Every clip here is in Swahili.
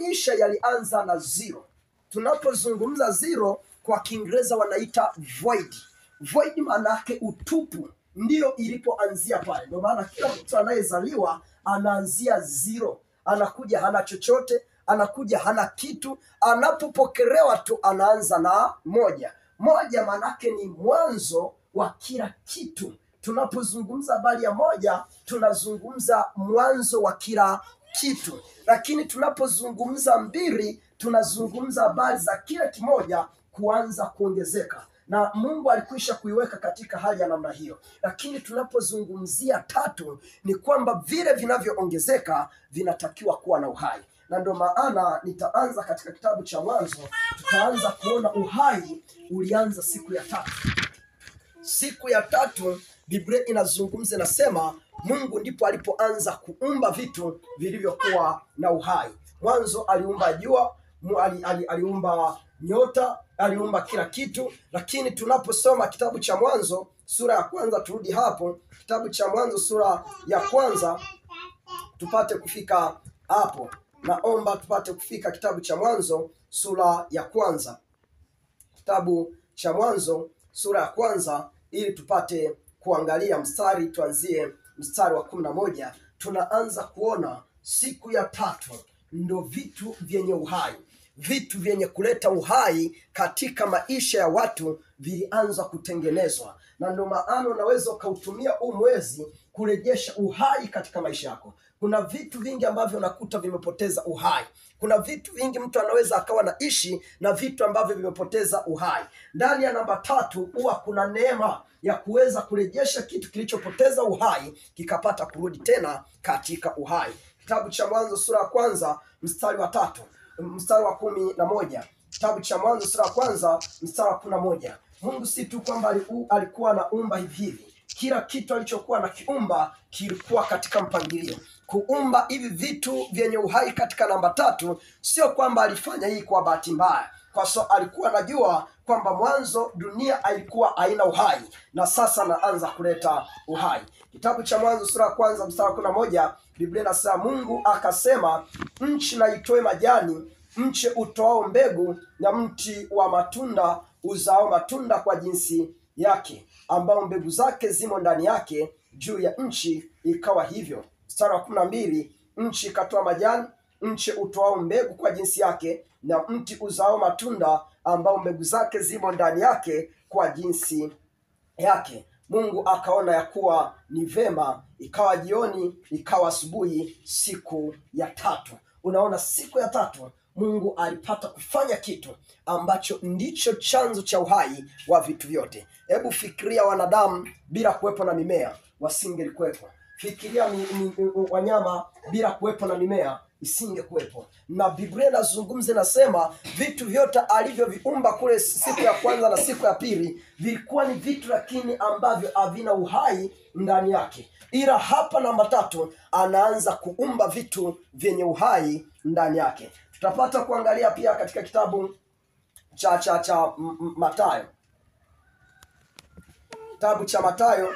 Maisha yalianza na zero. Tunapozungumza zero kwa Kiingereza wanaita void. Void maana yake utupu, ndio ilipoanzia pale. Ndio maana kila mtu anayezaliwa anaanzia zero. Anakuja hana chochote, anakuja hana kitu, anapopokelewa tu anaanza na moja. Moja maana yake ni mwanzo wa kila kitu. Tunapozungumza habari ya moja, tunazungumza mwanzo wa kila kitu. Lakini tunapozungumza mbili, tunazungumza habari za kila kimoja kuanza kuongezeka, na Mungu alikwisha kuiweka katika hali ya namna hiyo. Lakini tunapozungumzia tatu, ni kwamba vile vinavyoongezeka vinatakiwa kuwa na uhai, na ndio maana nitaanza katika kitabu cha Mwanzo. Tutaanza kuona uhai ulianza siku ya tatu. Siku ya tatu Biblia inazungumza, nasema Mungu ndipo alipoanza kuumba vitu vilivyokuwa na uhai. Mwanzo aliumba jua, aliumba nyota, aliumba kila kitu. Lakini tunaposoma kitabu cha Mwanzo sura ya kwanza, turudi hapo kitabu cha Mwanzo sura ya kwanza tupate kufika hapo. Naomba tupate kufika kitabu cha Mwanzo sura ya kwanza, kitabu cha Mwanzo sura ya kwanza, ili tupate kuangalia mstari, tuanzie mstari wa 11. Tunaanza kuona siku ya tatu ndo vitu vyenye uhai, vitu vyenye kuleta uhai katika maisha ya watu vilianza kutengenezwa. Na ndio maana unaweza ukautumia huu mwezi kurejesha uhai katika maisha yako. Kuna vitu vingi ambavyo unakuta vimepoteza uhai. Kuna vitu vingi mtu anaweza akawa naishi na vitu ambavyo vimepoteza uhai. Ndani ya namba tatu huwa kuna neema ya kuweza kurejesha kitu kilichopoteza uhai kikapata kurudi tena katika uhai. Kitabu cha Mwanzo sura ya kwanza mstari wa 3, mstari wa 11. Kitabu cha Mwanzo sura ya kwanza mstari wa 11. Mungu si tu kwamba alikuwa anaumba hivi hivi. Kila kitu alichokuwa na kiumba kilikuwa katika mpangilio. Kuumba hivi vitu vyenye uhai katika namba tatu sio kwamba alifanya hii kwa bahati mbaya, kwa sababu alikuwa anajua kwamba mwanzo dunia haikuwa haina uhai, na sasa naanza kuleta uhai. Kitabu cha Mwanzo sura ya kwanza mstari wa 11, Biblia inasema Mungu akasema, nchi na itoe majani, mche utoao mbegu, na mti wa matunda uzao matunda kwa jinsi yake, ambao mbegu zake zimo ndani yake juu ya nchi. Ikawa hivyo. Mstari wa 12, nchi ikatoa majani, mche utoao mbegu kwa jinsi yake, na mti uzao matunda ambao mbegu zake zimo ndani yake kwa jinsi yake. Mungu akaona ya kuwa ni vema. Ikawa jioni, ikawa asubuhi, siku ya tatu. Unaona, siku ya tatu Mungu alipata kufanya kitu ambacho ndicho chanzo cha uhai wa vitu vyote. Hebu fikiria wanadamu bila kuwepo na mimea wasingelikuwepo. Fikiria wanyama bila kuwepo na mimea isingekuwepo. Na Biblia inazungumza, nasema vitu vyote alivyoviumba kule siku ya kwanza na siku ya pili vilikuwa ni vitu lakini ambavyo havina uhai ndani yake. Ila hapa namba tatu anaanza kuumba vitu vyenye uhai ndani yake. Tutapata kuangalia pia katika kitabu cha Mathayo. Kitabu cha Mathayo,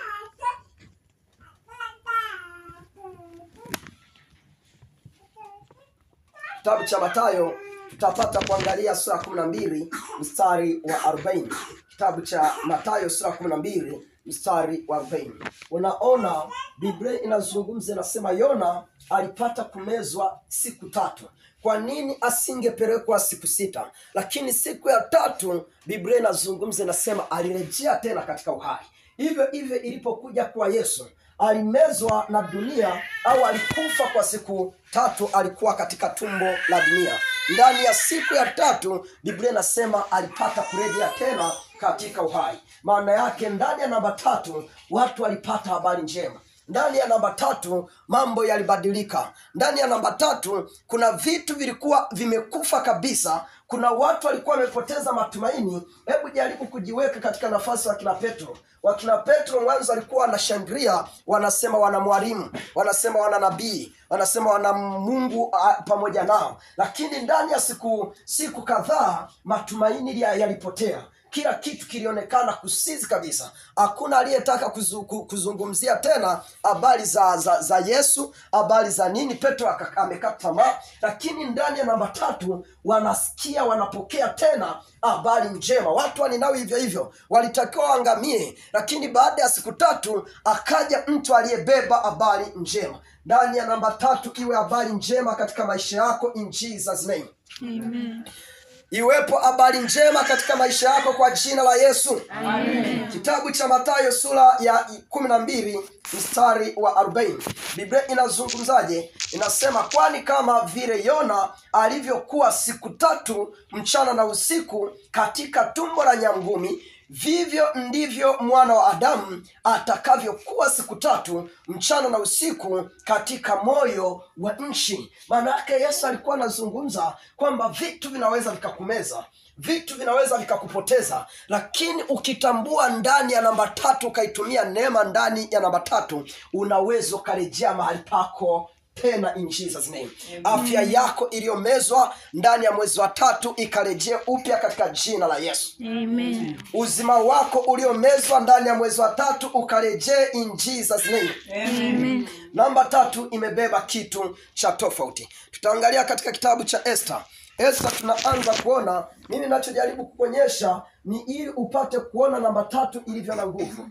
kitabu cha Mathayo tutapata kuangalia sura 12 mstari wa 40. Kitabu cha Mathayo sura 12 mstari wa 40. Unaona Biblia inazungumza, inasema Yona alipata kumezwa siku tatu. Kwa nini asingepelekwa siku 6? Lakini siku ya tatu Biblia inazungumza, inasema alirejea tena katika uhai. Hivyo hivyo ilipokuja kwa Yesu, alimezwa na dunia au alikufa kwa siku tatu, alikuwa katika tumbo la dunia. Ndani ya siku ya tatu Biblia inasema alipata kurejea tena katika uhai. Maana yake ndani ya namba tatu watu walipata habari njema. Ndani ya namba tatu mambo yalibadilika. Ndani ya namba tatu kuna vitu vilikuwa vimekufa kabisa. Kuna watu walikuwa wamepoteza matumaini. Hebu jaribu kujiweka katika nafasi wa kina Petro. Wakina Petro mwanzo walikuwa wanashangilia, wanasema wana mwalimu, wanasema wana nabii, wanasema wana Mungu pamoja nao. Lakini ndani ya siku kadhaa matumaini yalipotea. kila kitu kilionekana kusizi kabisa. Hakuna aliyetaka kuzungumzia tena habari za Yesu, habari za nini. Petro amekata tamaa, lakini ndani ya namba 3 wanasikia, wanapokea tena habari njema. Watu wa Ninawi hivyo hivyo walitakiwa waangamie, lakini baada ya siku 3 akaja mtu aliyebeba habari njema. Ndani ya namba 3 iwe habari njema katika maisha yako, in Jesus name. Amen. Iwepo habari njema katika maisha yako kwa jina la Yesu. Amen. Kitabu cha Mathayo sura ya 12 mstari wa 40. Biblia inazungumzaje? Inasema, kwani kama vile Yona alivyokuwa siku 3 mchana na usiku katika tumbo la nyangumi, vivyo ndivyo Mwana wa Adamu atakavyokuwa siku 3 mchana na usiku katika moyo wa nchi. Maana yake Yesu alikuwa anazungumza kwamba vitu vinaweza vikakumeza, vitu vinaweza vikakupoteza, lakini ukitambua ndani ya namba 3, ukaitumia neema ndani ya namba 3, unaweza ukarejea mahali pako tena, in Jesus name. Afya yako iliyomezwa ndani ya mwezi wa 3 ikarejee upya katika jina la Yesu. Amen. Uzima wako uliomezwa ndani ya mwezi wa 3 ukarejee, in Jesus name. Amen. Namba 3 imebeba kitu cha tofauti. Tutaangalia katika kitabu cha Esther. Esther tunaanza kuona, mimi ninachojaribu kukuonyesha ni ili upate kuona namba 3 ilivyo na nguvu.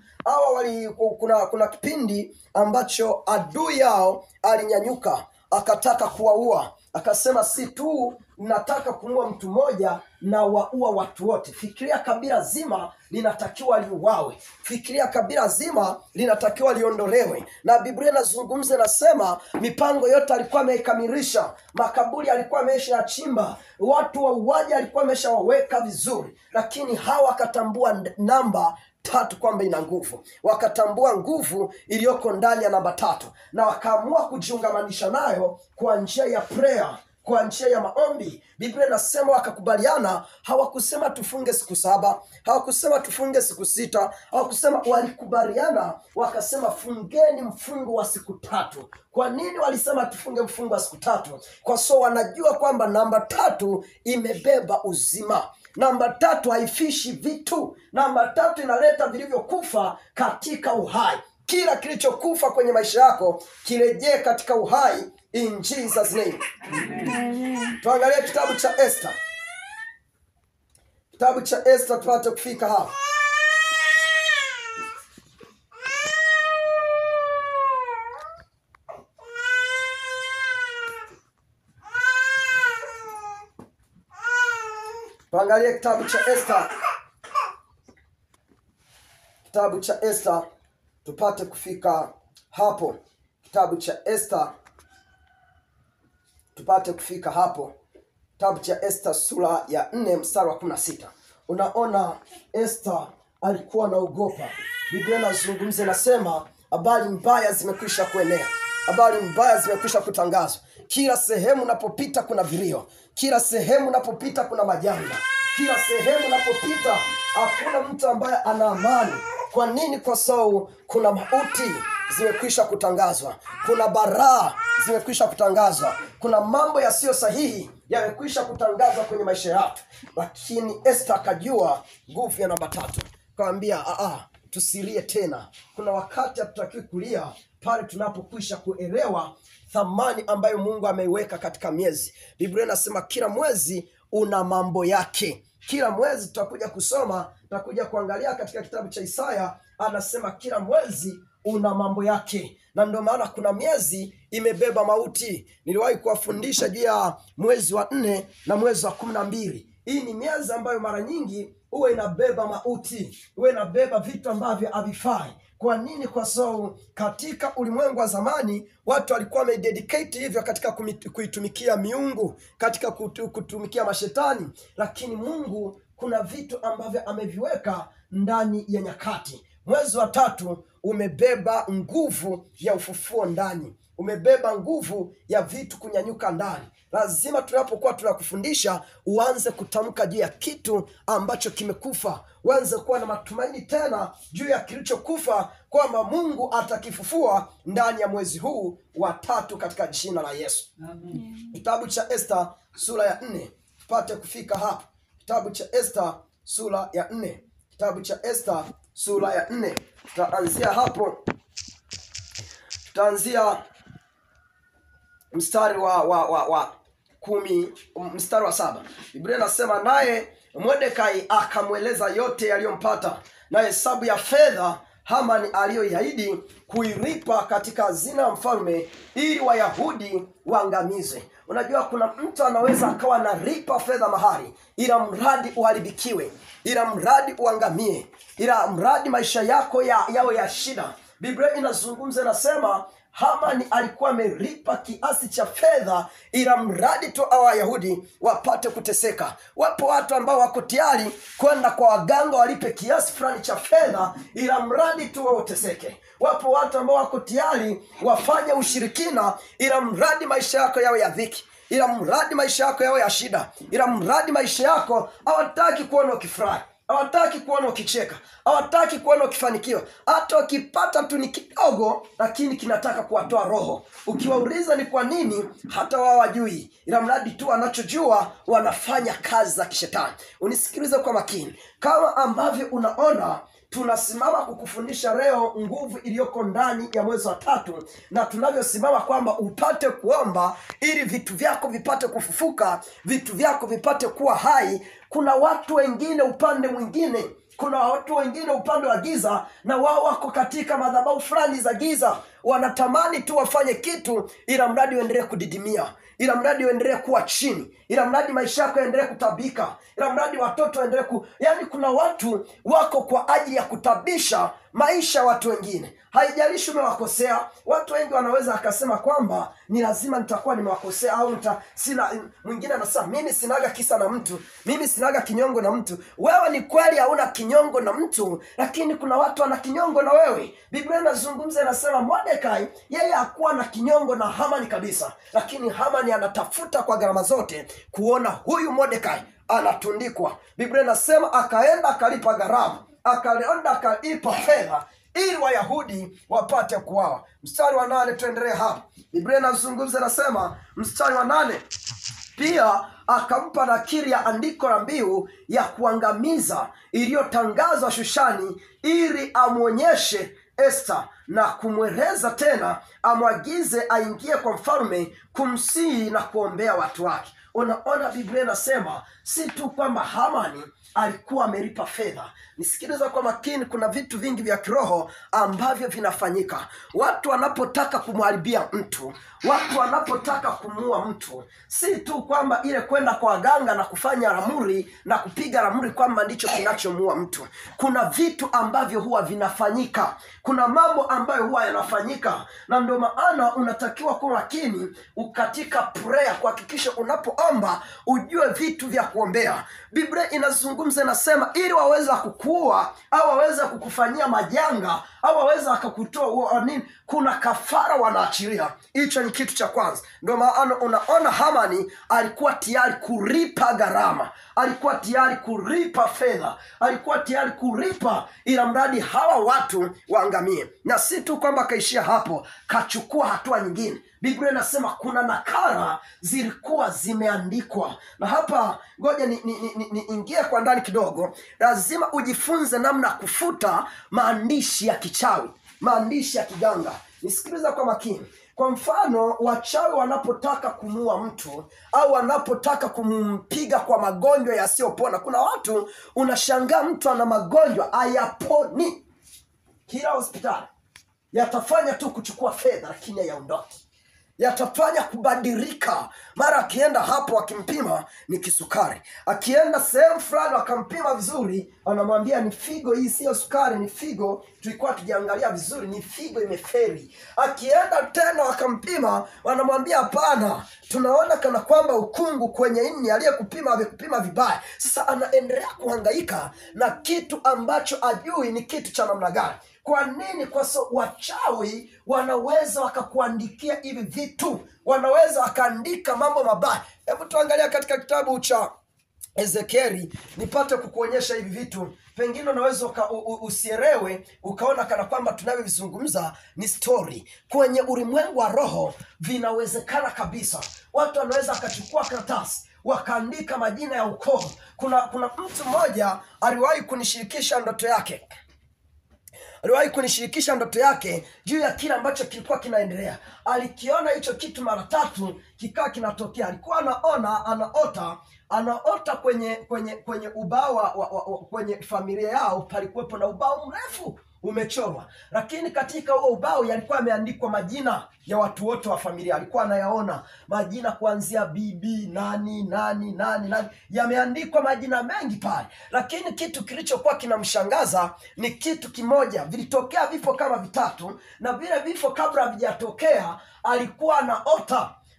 Kuna kipindi ambacho adui yao alinyanyuka akataka kuwaua. Akasema, si tu nataka kumuua mtu mmoja na waua watu wote. Fikiria kabila zima linatakiwa liuawe. Fikiria kabila zima linatakiwa liondolewe. Na Biblia inazungumza, nasema mipango yote alikuwa ameikamilisha. Makaburi alikuwa ameshayachimba. Watu wauaji alikuwa ameshawaweka vizuri. Lakini hawa wakatambua namba 3 kwamba ina nguvu. Wakatambua nguvu iliyoko ndani ya namba 3 na wakaamua kujiungamanisha nayo kwa njia ya prayer, kwa njia ya maombi. Biblia inasema wakakubaliana. Hawakusema tufunge siku 7, hawakusema tufunge siku 6, hawakusema, walikubaliana wakasema fungeni mfungo wa siku 3. Kwa nini walisema tufunge mfungo wa siku 3? Kwa sababu wanajua kwamba namba 3 imebeba uzima. Namba 3 haifishi vitu. Namba 3 inaleta vilivyokufa katika uhai. Kila kilichokufa kwenye maisha yako kirejee katika uhai, in Jesus name. Amen. Tuangalie kitabu cha Esther. Kitabu cha Esther tupate kufika hapa. Tuangalie kitabu cha Esther. Kitabu cha Esther tupate kufika hapo. Kitabu cha Esther tupate kufika hapo. Kitabu cha Esther sura ya 4 mstari wa 16. Unaona Esther alikuwa anaogopa. Biblia inazungumza, inasema habari mbaya zimekwisha kuenea. Habari mbaya zimekwisha kutangazwa. Kila sehemu unapopita kuna vilio. Kila sehemu unapopita kuna majanga. Kila sehemu unapopita hakuna mtu ambaye ana amani. Kwa nini? Kwa sababu kuna mauti zimekwisha kutangazwa. Kuna baraa zimekwisha kutangazwa. Kuna mambo yasiyo sahihi yamekwisha kutangazwa kwenye maisha yako. Lakini Esther akajua nguvu ya namba 3. Kaambia, tusilie tena. Kuna wakati hatutakiwi kulia pale tunapokwisha kuelewa thamani ambayo Mungu ameiweka katika miezi. Biblia inasema kila mwezi una mambo yake. Kila mwezi tutakuja kusoma, tutakuja kuangalia katika kitabu cha Isaya, anasema kila mwezi una mambo yake. Na ndio maana kuna miezi imebeba mauti. Niliwahi kuwafundisha juu ya mwezi wa 4 na mwezi wa 12. Hii ni miezi ambayo mara nyingi huwa inabeba mauti, huwa inabeba vitu ambavyo havifai. Kwa nini? Kwa sababu katika ulimwengu wa zamani watu walikuwa wamededicate hivyo katika kuitumikia miungu, katika kutumikia mashetani. Lakini Mungu kuna vitu ambavyo ameviweka ndani ya nyakati. Mwezi wa 3 umebeba nguvu ya ufufuo ndani. Umebeba nguvu ya vitu kunyanyuka ndani. Lazima tunapokuwa tunakufundisha uanze kutamka juu ya kitu ambacho kimekufa. Uanze kuwa na matumaini tena juu ya kilichokufa, kwamba Mungu atakifufua ndani ya mwezi huu wa 3 katika jina la Yesu. Amen. Kitabu cha Esther sura ya 4 tupate kufika hapa. Kitabu cha Esther sura ya 4. Kitabu cha Esta sura ya 4. Tutaanzia hapo. Tutaanzia mstari wa 10, mstari wa 7. Biblia inasema naye Mordekai akamweleza yote yaliyompata na hesabu ya fedha Hamani aliyoiahidi kuilipa katika hazina ya mfalme ili Wayahudi waangamizwe. Unajua kuna mtu anaweza akawa analipa fedha mahali ila mradi uharibikiwe, ila mradi uangamie, ila mradi maisha yako yawe ya shida. Biblia inazungumza, inasema Hamani alikuwa amelipa kiasi cha fedha ila mradi tu Wayahudi wapate kuteseka. Wapo watu ambao wako tayari kwenda kwa waganga walipe kiasi fulani cha fedha ila mradi tu wateseke. Wapo watu ambao wako tayari wafanye ushirikina ila mradi maisha yako yawe ya dhiki, ila mradi maisha yako yawe ya shida, ila mradi maisha yako hawataki kuona ukifurahi, hawataki kuona ukicheka, hawataki kuona ukifanikiwa. Hata ukipata tu ni kidogo, lakini kinataka kuwatoa roho. Ukiwauliza ni kwa nini, hata wao wajui, ila mradi tu wanachojua wanafanya kazi za kishetani. Unisikilize kwa makini. Kama ambavyo unaona tunasimama kukufundisha leo nguvu iliyoko ndani ya mwezi wa 3, na tunavyosimama kwamba upate kuomba ili vitu vyako vipate kufufuka, vitu vyako vipate kuwa hai. Kuna watu wengine upande mwingine, kuna watu wengine upande wa giza, na wao wako katika madhabahu fulani za giza. Wanatamani tu wafanye kitu ila mradi uendelee kudidimia, ila mradi uendelee kuwa chini, ila mradi maisha yako yaendelee kutabika, ila mradi watoto waendelee yani kuna watu wako kwa ajili ya kutabisha maisha watu wengine. Haijalishi umewakosea. Watu wengi wanaweza akasema kwamba ni lazima nitakuwa nimewakosea, au sina. Mwingine anasema mimi sinaga kisa na mtu, mimi sinaga kinyongo na mtu. Wewe ni kweli hauna kinyongo na mtu, lakini kuna watu wana kinyongo na wewe. Biblia inazungumza, inasema Mordekai yeye hakuwa na kinyongo na Hamani kabisa, lakini Hamani anatafuta kwa gharama zote kuona huyu Mordekai anatundikwa. Biblia inasema akaenda akalipa gharama, akaenda akalipa fedha ili Wayahudi wapate kuuawa. Mstari wa 8 tuendelee hapa. Biblia inazungumza, inasema mstari wa 8, pia akampa nakiri ya andiko la mbiu ya kuangamiza iliyotangazwa Shushani ili amwonyeshe Esta na kumweleza tena amwagize aingie kwa mfalme kumsihi na kuombea watu wake. Unaona, Biblia inasema si tu kwamba Hamani alikuwa amelipa fedha. Nisikiliza kwa makini, kuna vitu vingi vya kiroho ambavyo vinafanyika. Watu wanapotaka kumharibia mtu, watu wanapotaka kumuua mtu, si tu kwamba ile kwenda kwa waganga na kufanya ramuri na kupiga ramuri kwamba ndicho kinachomuua mtu. Kuna vitu ambavyo huwa vinafanyika, kuna mambo ambayo huwa yanafanyika, na ndio maana unatakiwa kuwa makini katika prayer, kuhakikisha unapoomba ujue vitu vya kuombea. Biblia inazungumza, inasema ili waweza kukuua au waweza kukufanyia majanga au waweza akakutoa nini, kuna kafara wanaachilia. Hicho ni kitu cha kwanza. Ndio maana unaona Hamani alikuwa tayari kulipa gharama, alikuwa tayari kulipa fedha, alikuwa tayari kulipa ila mradi hawa watu waangamie. Na si tu kwamba kaishia hapo, kachukua hatua nyingine. Biblia inasema kuna nakala zilikuwa zimeandikwa. Na hapa ngoja niingie kwa ndani kidogo. Lazima ujifunze namna kufuta maandishi ya kichawi, maandishi ya kiganga. Nisikiliza kwa makini. Kwa mfano, wachawi wanapotaka kumuua mtu au wanapotaka kumpiga kwa magonjwa yasiyopona. Kuna watu unashangaa mtu ana magonjwa hayaponi, kila hospitali yatafanya tu kuchukua fedha lakini hayaondoki, yatafanya kubadilika. Mara akienda hapo akimpima ni kisukari, akienda sehemu fulani wakampima vizuri, wanamwambia ni figo, hii sio sukari, ni figo, tulikuwa tukiangalia vizuri, ni figo imeferi. Akienda tena wakampima, wanamwambia hapana, tunaona kana kwamba ukungu kwenye ini, aliyekupima amekupima vibaya. Sasa anaendelea kuhangaika na kitu ambacho ajui ni kitu cha namna gani. Kwa nini? Kwa sababu wachawi wanaweza wakakuandikia hivi vitu, wanaweza wakaandika mambo mabaya. Hebu tuangalia katika kitabu cha Ezekieli nipate kukuonyesha hivi vitu. Pengine unaweza usielewe ukaona kana kwamba tunavyovizungumza ni story. Kwenye ulimwengu wa roho vinawezekana kabisa. Watu wanaweza akachukua karatasi wakaandika majina ya ukoo. Kuna mtu mmoja aliwahi kunishirikisha ndoto yake juu ya kile ambacho kilikuwa kinaendelea. Alikiona hicho kitu mara 3 kikaa kinatokea. Alikuwa anaota kwenye ubao kwenye familia yao palikuwepo na ubao mrefu umechorwa, lakini katika huo ubao yalikuwa yameandikwa majina ya watu wote wa familia. Alikuwa anayaona majina kuanzia bibi nani, yameandikwa majina mengi pale. Lakini kitu kilichokuwa kinamshangaza ni kitu kimoja: vilitokea vifo kama 3, na vile vifo kabla havijatokea alikuwa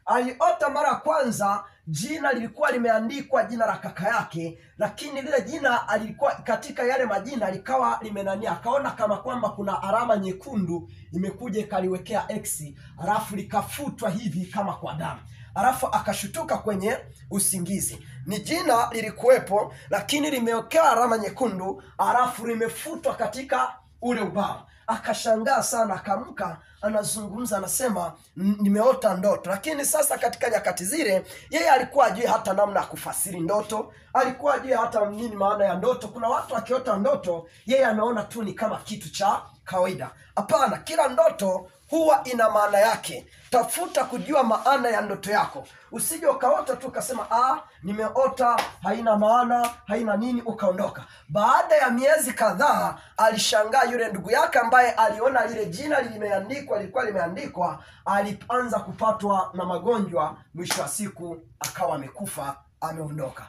aliota mara ya kwanza jina lilikuwa limeandikwa jina la kaka yake, lakini lile jina alikuwa katika yale majina likawa limenania, akaona kama kwamba kuna alama nyekundu imekuja ikaliwekea X, alafu likafutwa hivi kama kwa damu. Alafu akashutuka kwenye usingizi. Ni jina lilikuwepo, lakini limewekewa alama nyekundu, alafu limefutwa katika ule ubao. Akashangaa sana, akamka, anazungumza, anasema nimeota ndoto. Lakini sasa katika nyakati zile yeye alikuwa ajui hata namna ya kufasiri ndoto, alikuwa ajui hata nini maana ya ndoto. Kuna watu akiota ndoto yeye anaona tu ni kama kitu cha kawaida. Hapana, kila ndoto huwa ina maana yake. Tafuta kujua maana ya ndoto yako. Usije ukaota tu ukasema nimeota, haina maana, haina nini, ukaondoka. Baada ya miezi kadhaa alishangaa yule ndugu yake ambaye aliona lile jina lilikuwa limeandikwa, alianza kupatwa na magonjwa, mwisho wa siku akawa amekufa, ameondoka.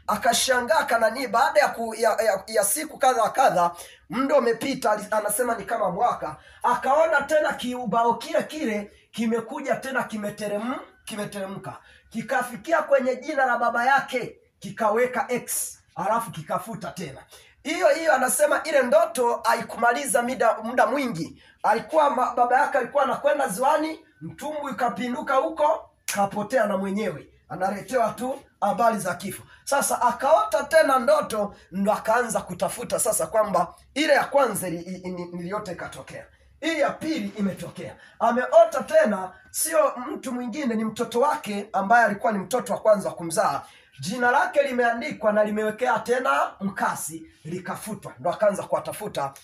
Akashangaa kanani. Baada ya siku kadha, muda umepita, anasema ni kama mwaka, akaona tena kiubao kile kimekuja tena, kimeteremka, kikafikia kwenye jina la baba yake, kikaweka X, alafu kikafuta tena. Hiyo anasema ile ndoto haikumaliza muda mwingi. Baba yake alikuwa anakwenda ziwani, mtumbu ikapinduka huko, kapotea na mwenyewe analetewa tu habari za kifo. Sasa akaota tena ndoto, ndo akaanza kutafuta sasa kwamba ile ya kwanza yote ikatokea, hii ya pili imetokea. Ameota tena, sio mtu mwingine, ni mtoto wake ambaye alikuwa ni mtoto wa kwanza kumzaa. Jina lake limeandikwa na limewekea tena mkasi, likafutwa. Ndo akaanza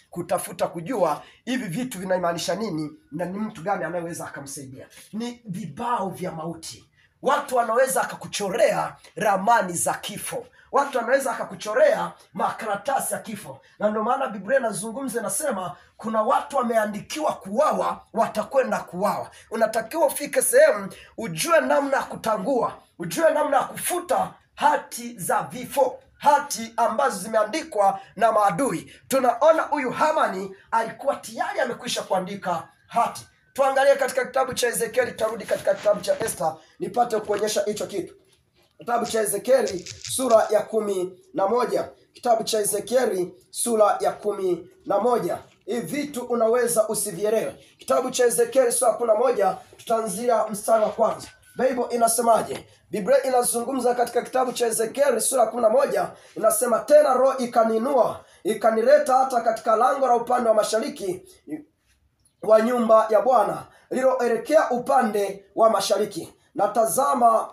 kutafuta kujua hivi vitu vinamaanisha nini na ni mtu gani anayeweza akamsaidia. Ni vibao vya mauti. Watu wanaweza akakuchorea ramani za kifo. Watu wanaweza akakuchorea makaratasi ya kifo. Na ndio maana Biblia inazungumza, inasema kuna watu wameandikiwa kuuawa, watakwenda kuuawa. Unatakiwa ufike sehemu ujue namna ya kutangua, ujue namna ya kufuta hati za vifo, hati ambazo zimeandikwa na maadui. Tunaona huyu Hamani alikuwa tayari amekwisha kuandika hati. Tuangalie katika kitabu cha Ezekieli, tarudi katika kitabu cha Esther nipate kuonyesha hicho kitu. Kitabu cha Ezekieli sura ya 11. Kitabu cha Ezekieli sura ya 11. Hivi vitu unaweza usivielewe. Kitabu cha Ezekieli sura ya 11, tutaanzia mstari wa kwanza. Bible inasemaje? Biblia inazungumza katika kitabu cha Ezekieli sura ya 11, inasema tena roho ikaninua, ikanileta hata katika lango la upande wa mashariki wa nyumba ya Bwana liloelekea upande wa mashariki. Na tazama,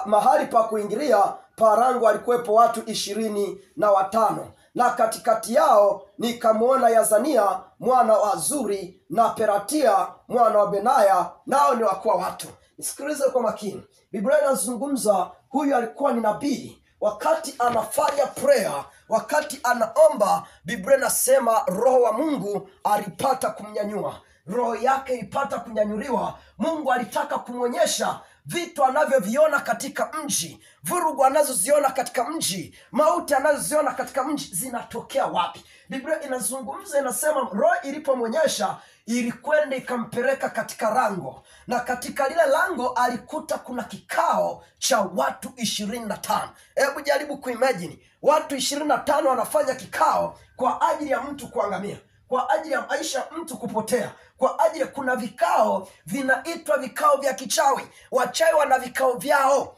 mahali pa kuingilia pa lango alikuwepo watu 25, na katikati yao nikamuona Yazania mwana wa Azuri na Peratia mwana wa Benaya, nao ni wakuu watu. Nisikilize kwa makini. Biblia inazungumza huyu alikuwa ni nabii. Wakati anafanya prayer, wakati anaomba, Biblia inasema roho wa Mungu alipata kumnyanyua. Roho yake ilipata kunyanyuliwa. Mungu alitaka kumwonyesha vitu anavyoviona katika mji, vurugu anazoziona katika mji, mauti anazoziona katika mji zinatokea wapi. Biblia inazungumza, inasema roho ilipomwonyesha ilikwenda ikampeleka katika lango, na katika lile lango alikuta kuna kikao cha watu 25. Hebu jaribu kuimagine watu 25 wanafanya kikao kwa ajili ya mtu kuangamia, kwa ajili ya maisha ya mtu kupotea, kwa ajili kuna vikao vinaitwa vikao vya kichawi. Wachawi wana vikao vyao,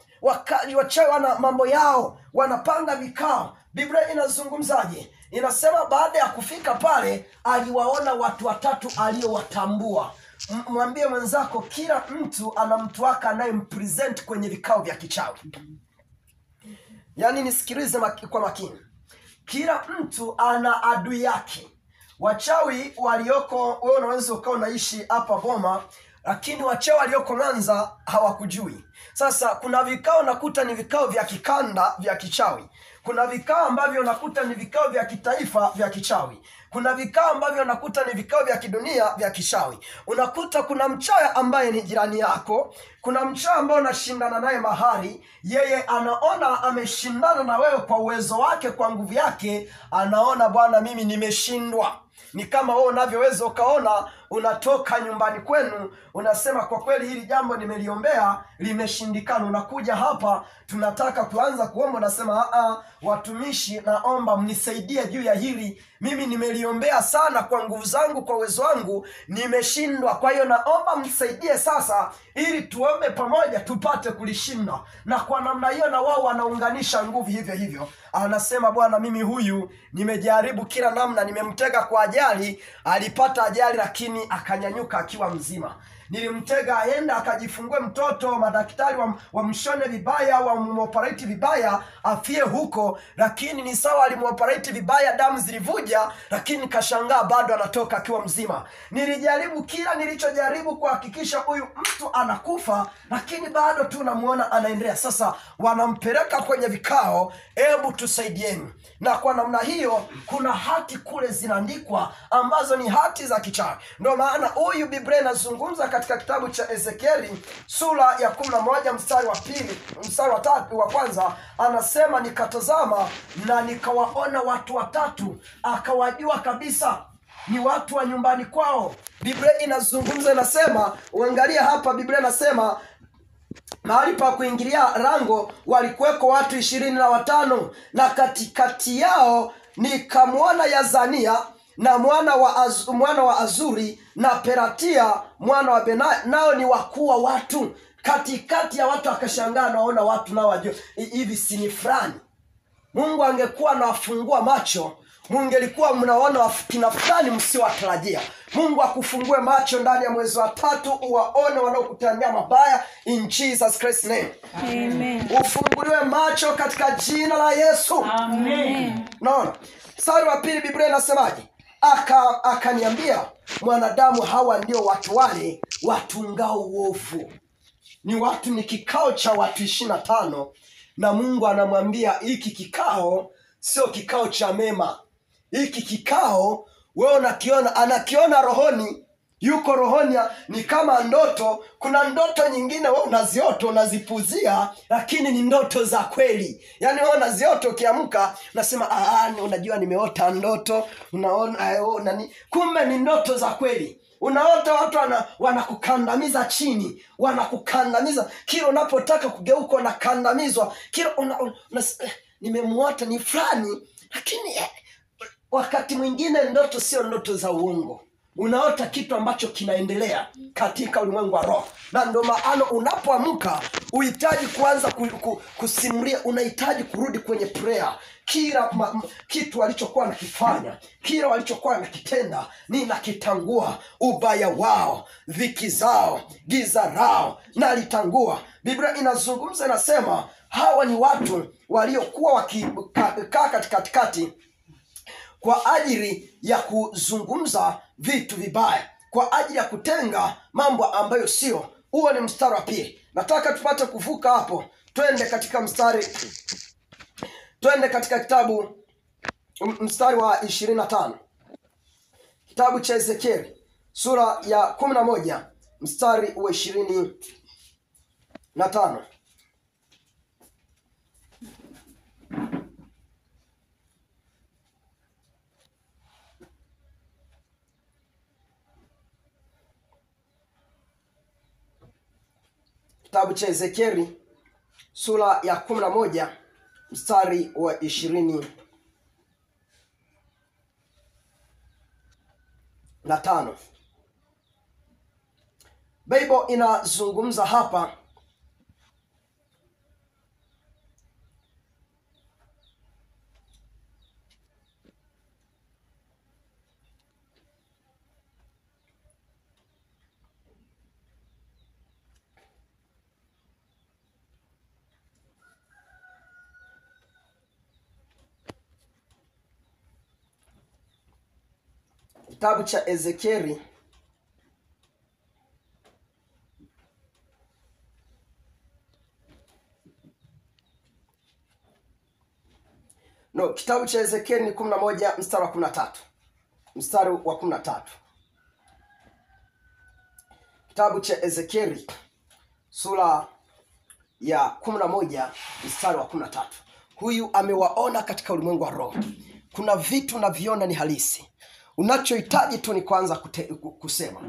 wachawi wana mambo yao, wanapanga vikao. Biblia inazungumzaje? Inasema baada ya kufika pale aliwaona watu 3 aliowatambua. Mwambie mwenzako kila mtu ana mtu wake anayempresent kwenye vikao vya kichawi. Yaani nisikilize kwa makini. Kila mtu ana adui yake. Wachawi walioko, wewe unaweza ukawa unaishi hapa Boma, lakini wachawi walioko Mwanza hawakujui. Sasa kuna vikao nakuta ni vikao vya kikanda vya kichawi. Kuna vikao ambavyo nakuta ni vikao vya kitaifa vya kichawi. Kuna vikao ambavyo nakuta ni vikao vya kidunia vya kichawi. Unakuta kuna mchawi ambaye ni jirani yako, kuna mchawi ambaye unashindana naye mahali, yeye anaona ameshindana na wewe kwa uwezo wake, kwa nguvu yake, anaona bwana, mimi nimeshindwa. Ni kama wewe unavyoweza ukaona, unatoka nyumbani kwenu, unasema kwa kweli hili jambo nimeliombea limeshindikana. Unakuja hapa, tunataka kuanza kuomba, unasema watumishi, naomba mnisaidie juu ya hili, mimi nimeliombea sana kwa nguvu zangu, kwa uwezo wangu, nimeshindwa. Kwa hiyo naomba mnisaidie sasa, ili tuombe pamoja tupate kulishinda. Na kwa namna hiyo na wao wanaunganisha nguvu hivyo hivyo. Anasema bwana, mimi huyu nimejaribu kila namna, nimemtega kwa ajali, alipata ajali lakini akanyanyuka akiwa mzima. Nilimtega aenda akajifungue mtoto, madaktari wamshone vibaya, wamoperate vibaya, afie huko, lakini ni sawa, alimoperate vibaya, damu zilivuja, lakini kashangaa bado anatoka akiwa mzima. Nilijaribu kila nilichojaribu kuhakikisha huyu mtu anakufa, lakini bado tu namuona anaendelea. Sasa wanampeleka kwenye vikao, hebu tusaidieni. Na kwa namna hiyo kuna hati kule zinaandikwa ambazo ni hati za kichawi. Ndio maana huyu Biblia inazungumza katika kitabu cha Ezekieli sura ya 11 mstari wa 2, mstari wa 3 wa kwanza, anasema nikatazama na nikawaona watu watatu, akawajua kabisa ni watu wa nyumbani kwao. Biblia inazungumza, inasema, uangalia hapa, Biblia inasema mahali pa kuingilia lango walikuweko watu 25, na katikati yao nikamwona Yazania na mwana wa Azuri na Peratia mwana wa Benaya, nao ni wakuu wa watu. Katikati ya watu akashangaa, naona watu nao wajua hivi si ni fulani. Mungu angekuwa anawafungua macho, mungelikuwa mnaona kina fulani msiwatarajia. Mungu akufungue macho ndani ya mwezi wa 3, uwaone wanaokutania mabaya, in Jesus Christ name. Amen. Ufunguliwe macho katika jina la Yesu. Amen. Naona mstari wa 2 Biblia inasemaje? Akaniambia, mwanadamu, hawa ndio watu wale watungao uovu. Ni kikao cha watu 25, na Mungu anamwambia hiki kikao sio kikao cha mema. Hiki kikao wewe anakiona rohoni, yuko rohoni, ni kama ndoto. Kuna ndoto nyingine wewe unaziota, unazipuzia, lakini ni ndoto za kweli. Yaani wewe unaziota, ukiamka unasema unajua nimeota ndoto, unaona kumbe ni ndoto za kweli. Unaota watu wanakukandamiza chini, wanakukandamiza kila unapotaka kugeuka, unakandamizwa kila nimemuota ni fulani. Lakini wakati mwingine ndoto sio ndoto za uongo. Unaota kitu ambacho kinaendelea katika ulimwengu wa roho. Na ndio maana unapoamka uhitaji kuanza kusimulia, unahitaji kurudi kwenye prayer. Kila kitu walichokuwa nakifanya, kila walichokuwa nakitenda, ninakitangua ubaya wao, dhiki zao, giza lao, nalitangua. Biblia inazungumza, inasema hawa ni watu waliokuwa wakikaa katikati kwa ajili ya kuzungumza vitu vibaya, kwa ajili ya kutenga mambo ambayo sio. Huo ni mstari wa 2. Nataka tupate kuvuka hapo, twende katika kitabu mstari wa 25. Kitabu cha Ezekieli sura ya 11 mstari wa 25. Kitabu cha Ezekieli sura ya 11 mstari wa 25. Bible inazungumza hapa, kitabu cha Ezekieli kitabu cha Ezekieli ni 11 mstari wa 13. Mstari wa 13. Kitabu cha Ezekieli sura ya 11 mstari wa 13. Huyu amewaona katika ulimwengu wa roho. Kuna vitu unaviona ni halisi. Unachohitaji tu ni kwanza kusema.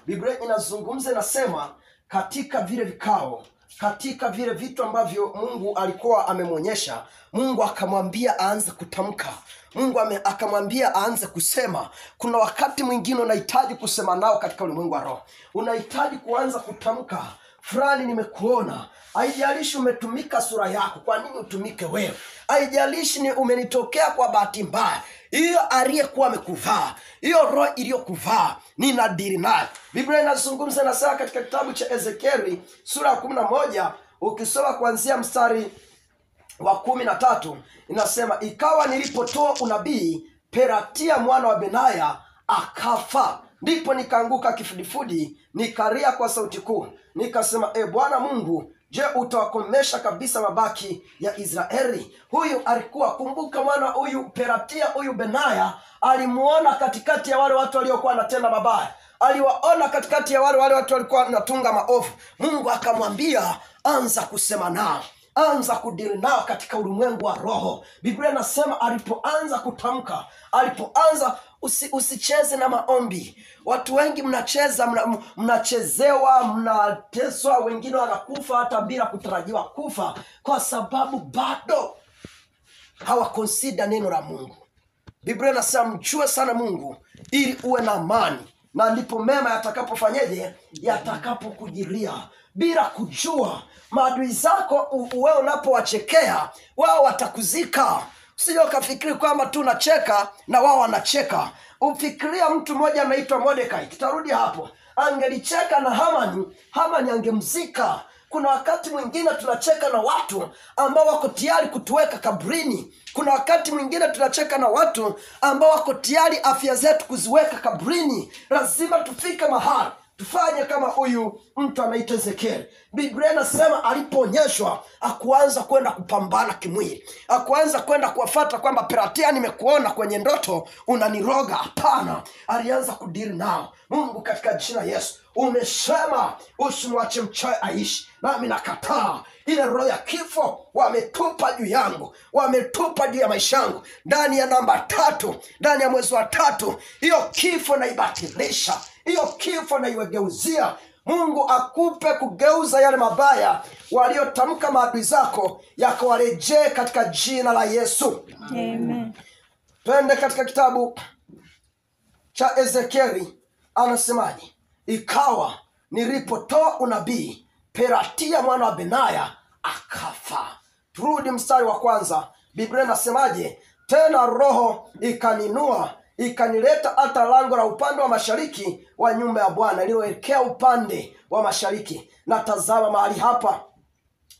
Biblia inazungumza, inasema katika vile vikao, katika vile vitu ambavyo Mungu alikuwa amemwonyesha, Mungu akamwambia aanze kutamka. Mungu akamwambia aanze kusema. Kuna wakati mwingine unahitaji kusema nao katika ulimwengu wa roho. Unahitaji kuanza kutamka, fulani nimekuona. Haijalishi umetumika sura yako, kwa nini utumike wewe? Haijalishi ni umenitokea kwa bahati mbaya. Hiyo aliyekuwa amekuvaa, hiyo roho iliyokuvaa, ninadili nayo. Biblia inazungumza na sasa katika kitabu cha Ezekieli sura ya 11, ukisoma kuanzia mstari wa 13, inasema ikawa nilipotoa unabii, Pelatia mwana wa Benaya akafa. Ndipo nikaanguka kifudifudi, nikalia kwa sauti kuu, nikasema, Bwana Mungu, je, utawakomesha kabisa mabaki ya Israeli? Huyu alikuwa, kumbuka, mwana huyu Pelatia, huyu Benaya alimuona katikati ya wale watu waliokuwa wanatenda mabaya. Aliwaona katikati ya wale watu walikuwa wanatunga maovu. Mungu akamwambia anza kusema nao, anza kudili nao katika ulimwengu wa roho. Biblia inasema alipoanza kutamka, alipoanza usicheze na maombi. Watu wengi mnacheza, mnachezewa, mnateswa, wengine wanakufa hata bila kutarajiwa kufa, kwa sababu bado hawakonsida neno la Mungu. Biblia inasema mjue sana Mungu ili uwe na amani, na ndipo mema yatakapofanyeje? Yatakapokujilia. Bila kujua, maadui zako wewe unapowachekea, wao watakuzika. Usije ukafikiri kwamba tu unacheka na wao wanacheka. Ufikiria mtu mmoja anaitwa Mordekai, tutarudi hapo, angelicheka na Hamani angemzika. Kuna wakati mwingine tunacheka na watu ambao wako tayari kutuweka kabrini. Kuna wakati mwingine tunacheka na watu ambao wako tayari afya zetu kuziweka kabrini. Lazima tufike mahali tufanye kama huyu mtu anaitwa Ezekieli. Biblia inasema alipoonyeshwa, akuanza kwenda kupambana kimwili, akuanza kwenda kuwafuata kwamba Pelatia, nimekuona kwenye ndoto unaniroga. Hapana, alianza kudili nao. Mungu, katika jina Yesu, umesema usimwache mchawi aishi, nami nakataa ile roho ya kifo wametupa juu yangu, wametupa juu ya maisha yangu. Ndani ya namba 3, ndani ya mwezi wa 3, hiyo kifo naibatilisha, hiyo kifo naiwegeuzia. Mungu akupe kugeuza yale mabaya waliotamka maadui zako, yakawarejee katika jina la Yesu. Amen. Twende katika kitabu cha Ezekieli, anasemaje? Ikawa nilipotoa unabii, Pelatia mwana wa Benaya akafa. Turudi mstari wa kwanza. Biblia inasemaje? Tena roho ikaninua, ikanileta hata lango la upande wa mashariki wa nyumba ya Bwana, iliyoelekea upande wa mashariki. Na tazama,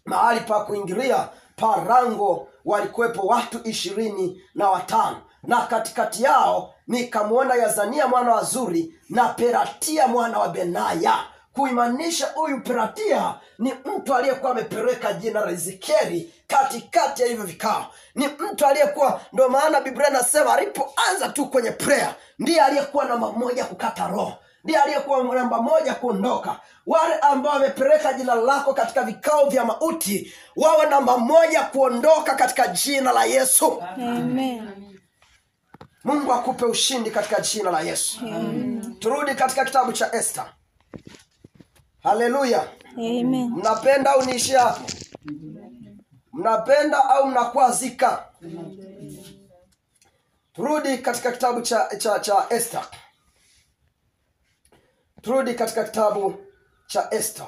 mahali pa kuingilia pa lango walikuwepo watu 25, na katikati yao nikamwona Yazania mwana wa Zuri na Pelatia mwana wa Benaya. Kuimanisha huyu Pelatia ni mtu aliyekuwa amepeleka jina la Ezekieli katikati ya hivyo vikao. Ni mtu aliyekuwa, ndio maana Biblia inasema alipoanza tu kwenye prayer, ndiye aliyekuwa namba 1 kukata roho, ndiye aliyekuwa namba 1 kuondoka. Wale ambao wamepeleka jina lako katika vikao vya mauti, wawe namba 1 kuondoka katika jina la Yesu. Amen. Mungu akupe ushindi katika jina la Yesu. Amen. Turudi katika kitabu cha Esther. Haleluya. Amen. Mnapenda au niishi hapo? Mnapenda au mnakwazika? Turudi katika kitabu cha Esther. Turudi katika kitabu cha Esther.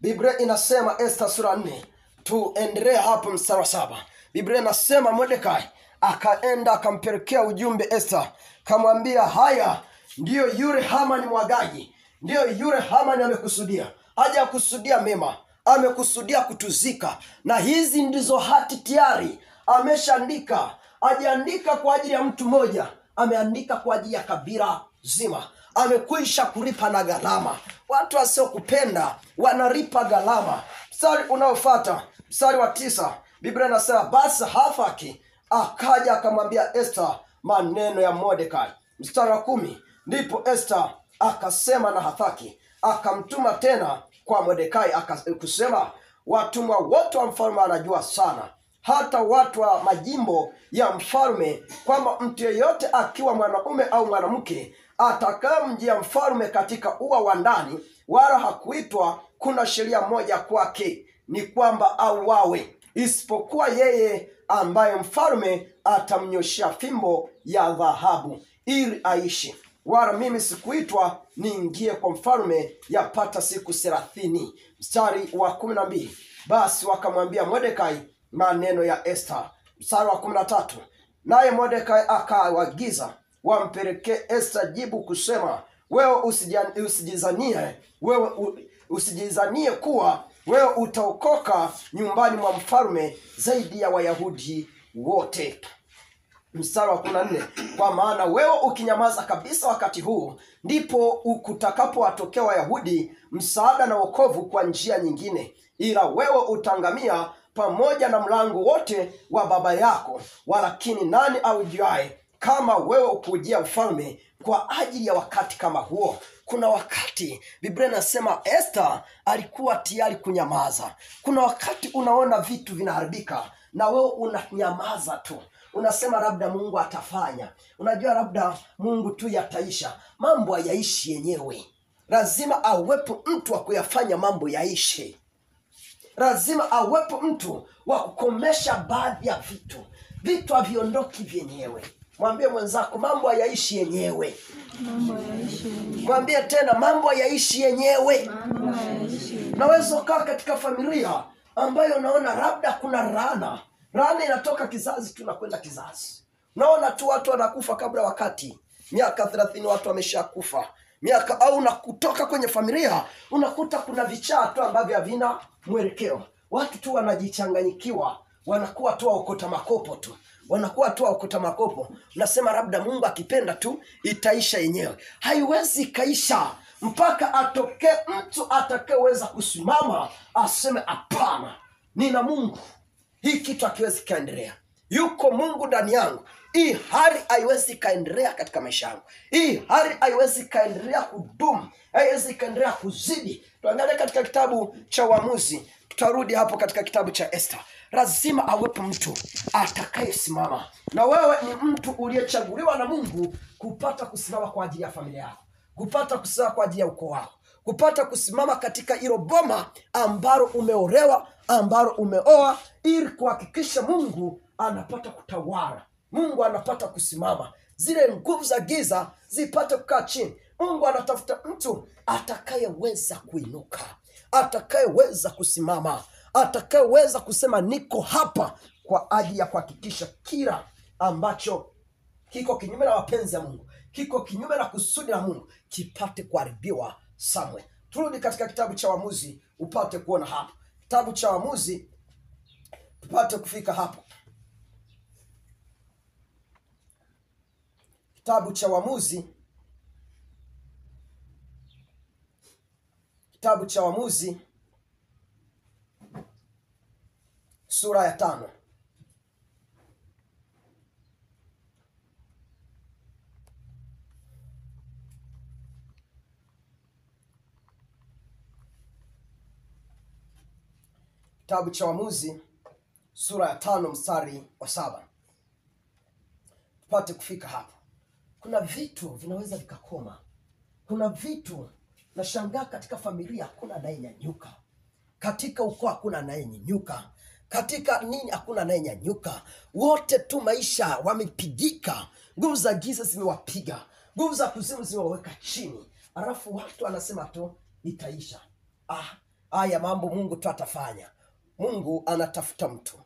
Biblia inasema Esther sura 4. Tuendelee hapo mstari wa 7. Biblia inasema Mordekai akaenda akampelekea ujumbe Esther, kamwambia, haya ndiyo yule Hamani mwagaji, ndiyo yule Hamani amekusudia. Hajakusudia mema, amekusudia kutuzika. Na hizi ndizo hati tayari ameshaandika. Hajaandika kwa ajili ya mtu mmoja, ameandika kwa ajili ya kabila zima. Amekwisha kulipa na gharama. Watu wasiokupenda wanalipa gharama. Mstari unaofuata, mstari wa 9, Biblia inasema basi Hathaki akaja akamwambia Esther maneno ya Mordekai. Mstari wa 10, ndipo Esther akasema na Hathaki, akamtuma tena kwa Mordekai kusema, watumwa wote wa mfalme wanajua sana, hata watu wa majimbo ya mfalme, kwamba mtu yeyote akiwa mwanaume au mwanamke atakaye mfalme katika ua wa ndani, wala hakuitwa kuna sheria moja kwake, ni kwamba auawe, isipokuwa yeye ambaye mfalme atamnyoshia fimbo ya dhahabu ili aishi. Wala mimi sikuitwa niingie kwa mfalme yapata siku 30. Mstari wa 12, basi wakamwambia Mordekai maneno ya Esther. Mstari wa 13, naye Mordekai akawaagiza wampelekee Esther jibu kusema, wewe usijizanie kuwa wewe utaokoka nyumbani mwa mfalme zaidi ya Wayahudi wote. Mstari wa 14, kwa maana wewe ukinyamaza kabisa wakati huu, ndipo kutakapowatokea Wayahudi msaada na wokovu kwa njia nyingine, ila wewe utangamia pamoja na mlango wote wa baba yako. Walakini nani aujuaye kama wewe ukujia ufalme kwa ajili ya wakati kama huo? Kuna wakati Biblia inasema Esther alikuwa tayari kunyamaza. Kuna wakati unaona vitu vinaharibika na wewe unanyamaza tu. Unasema labda Mungu atafanya. Unajua labda Mungu tu yataisha. Mambo hayaishi yenyewe. Lazima awepo mtu wa kuyafanya mambo yaishe. Lazima awepo mtu wa kukomesha baadhi ya vitu. Vitu haviondoki vyenyewe. Mwambie mwenzako mambo hayaishi yenyewe. Mwambie tena mambo hayaishi yenyewe. Naweza ukaa katika familia ambayo unaona labda kuna laana. Laana inatoka kizazi tu na kwenda kizazi. Unaona tu watu wanakufa kabla wakati. Miaka 30 watu wameshakufa. Miaka au unakutoka kwenye familia unakuta kuna vichaa tu ambavyo havina mwelekeo. Watu tu wanajichanganyikiwa, wanakuwa tu waokota makopo tu. Wanakuwa tu waokota makopo. Unasema labda Mungu akipenda tu itaisha yenyewe. Haiwezi kaisha mpaka atokee mtu atakayeweza kusimama aseme hapana, nina Mungu. Hii kitu hakiwezi kaendelea. Yuko Mungu ndani yangu. Hii hali haiwezi kaendelea katika maisha yangu. Hii hali haiwezi kaendelea kudumu. Haiwezi kaendelea kuzidi. Tuangalie katika kitabu cha Waamuzi. Tutarudi hapo katika kitabu cha Esther. Lazima awepo mtu atakayesimama. Na wewe ni mtu uliyechaguliwa na Mungu kupata kusimama kwa ajili ya familia yako. Kupata kusimama kwa ajili ya ukoo wako. Kupata kusimama katika hilo boma ambalo umeolewa, ambalo umeoa, ili kuhakikisha Mungu anapata kutawala. Mungu anapata kusimama. Zile nguvu za giza zipate kukaa chini. Mungu anatafuta mtu atakayeweza kuinuka, atakayeweza kusimama, atakayeweza kusema niko hapa kwa ajili ya kuhakikisha kila ambacho kiko kinyume na mapenzi ya Mungu, kiko kinyume na kusudi la Mungu, kipate kuharibiwa somewhere. Turudi katika kitabu cha Waamuzi upate kuona hapo. Kitabu cha Waamuzi tupate kufika hapo. Kitabu cha Waamuzi. Kitabu cha Waamuzi sura ya 5. Kitabu cha Waamuzi sura ya 5 mstari wa 7. Tupate kufika hapo. Kuna vitu vinaweza vikakoma. Kuna vitu nashangaa katika familia hakuna anayenyanyuka. Katika ukoo hakuna anayenyanyuka. Katika nini hakuna anayenyanyuka. Wote tu maisha wamepigika. Nguvu za giza zimewapiga. Nguvu za kuzimu zimewaweka chini. Alafu watu wanasema tu itaisha. Haya mambo Mungu tu atafanya. Mungu anatafuta mtu.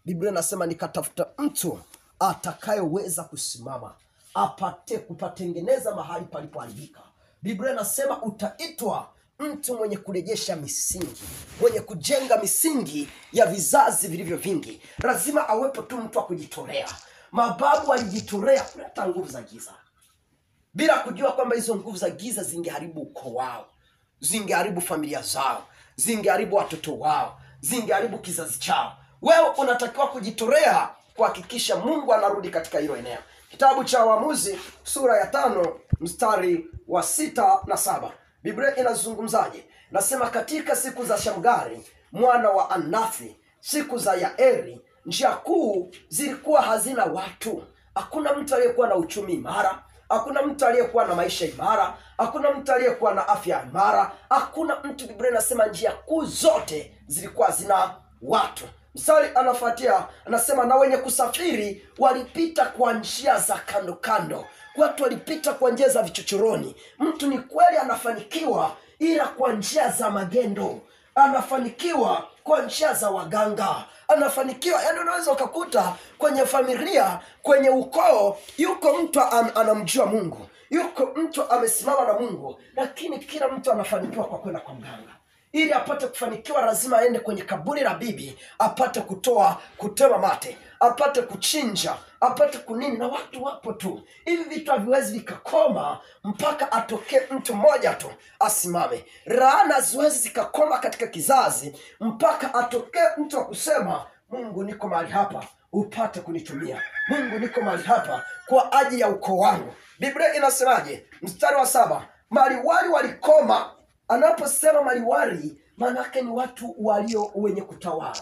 Biblia inasema nikatafuta mtu atakayeweza kusimama, apate kupatengeneza mahali palipoharibika. Biblia inasema utaitwa mtu mwenye kurejesha misingi, mwenye kujenga misingi ya vizazi vilivyo vingi. Lazima awepo tu mtu wa kujitolea. Mababu walijitolea kuleta nguvu za giza. bila kujua kwamba hizo nguvu za giza zingeharibu ukoo wao, zingeharibu familia zao, zingeharibu watoto wao, zingeharibu kizazi chao. Wewe unatakiwa kujitolea kuhakikisha Mungu anarudi katika hilo eneo. Kitabu cha Waamuzi sura ya 5 mstari wa 6 na 7. Biblia inazungumzaje? Nasema, katika siku za Shamgari mwana wa Anathi, siku za Yaeli, njia kuu zilikuwa hazina watu. Hakuna mtu aliyekuwa na uchumi imara, hakuna mtu aliyekuwa na maisha imara, hakuna mtu aliyekuwa na afya imara, hakuna mtu. Biblia inasema njia kuu zote zilikuwa hazina watu. Mstari anafuatia anasema, na wenye kusafiri walipita kwa njia za kando kando. Watu walipita kwa njia za vichochoroni. Mtu ni kweli anafanikiwa, ila kwa njia za magendo. Anafanikiwa kwa njia za waganga, anafanikiwa. Yaani unaweza ukakuta kwenye familia, kwenye ukoo, yuko mtu anamjua Mungu, yuko mtu amesimama na Mungu, lakini kila mtu anafanikiwa kwa kwenda kwa mganga. Ili apate kufanikiwa lazima aende kwenye kaburi la bibi, apate kutema mate, apate kuchinja, apate kunini. Na watu wapo tu. Hivi vitu haviwezi vikakoma mpaka atokee mtu mmoja tu asimame. Laana haziwezi zikakoma katika kizazi mpaka atokee mtu wa kusema, Mungu niko mahali hapa upate kunitumia. Mungu niko mahali hapa kwa ajili ya ukoo wangu. Biblia inasemaje? Mstari wa 7, maliwali walikoma. Anaposema maliwali, maana yake ni watu walio wenye kutawala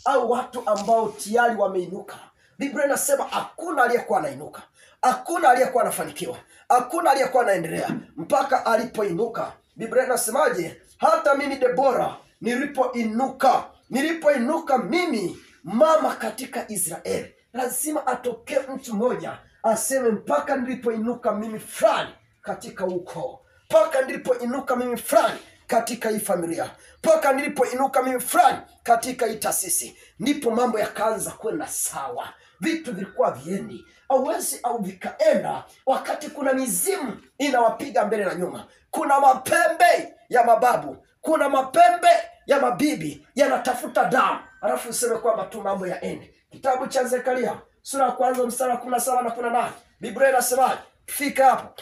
au watu ambao tayari wameinuka. Biblia inasema hakuna aliyekuwa anainuka, hakuna aliyekuwa anafanikiwa, hakuna aliyekuwa anaendelea mpaka alipoinuka. Biblia inasemaje? Hata mimi Debora nilipoinuka mimi mama katika Israeli. Lazima atokee mtu mmoja aseme, mpaka nilipoinuka mimi fulani katika ukoo, mpaka nilipoinuka mimi fulani katika hii familia, mpaka nilipoinuka mimi fulani katika hii taasisi, ndipo mambo yakaanza kwenda sawa. Vitu vilikuwa viendi hauwezi au vikaenda wakati kuna mizimu inawapiga mbele na nyuma. Kuna mapembe ya mababu, kuna mapembe ya mabibi yanatafuta damu, alafu useme kwamba tu mambo yaende. Kitabu cha Zekaria sura ya 1 mstari wa 17 na 18. Biblia inasema, fika hapo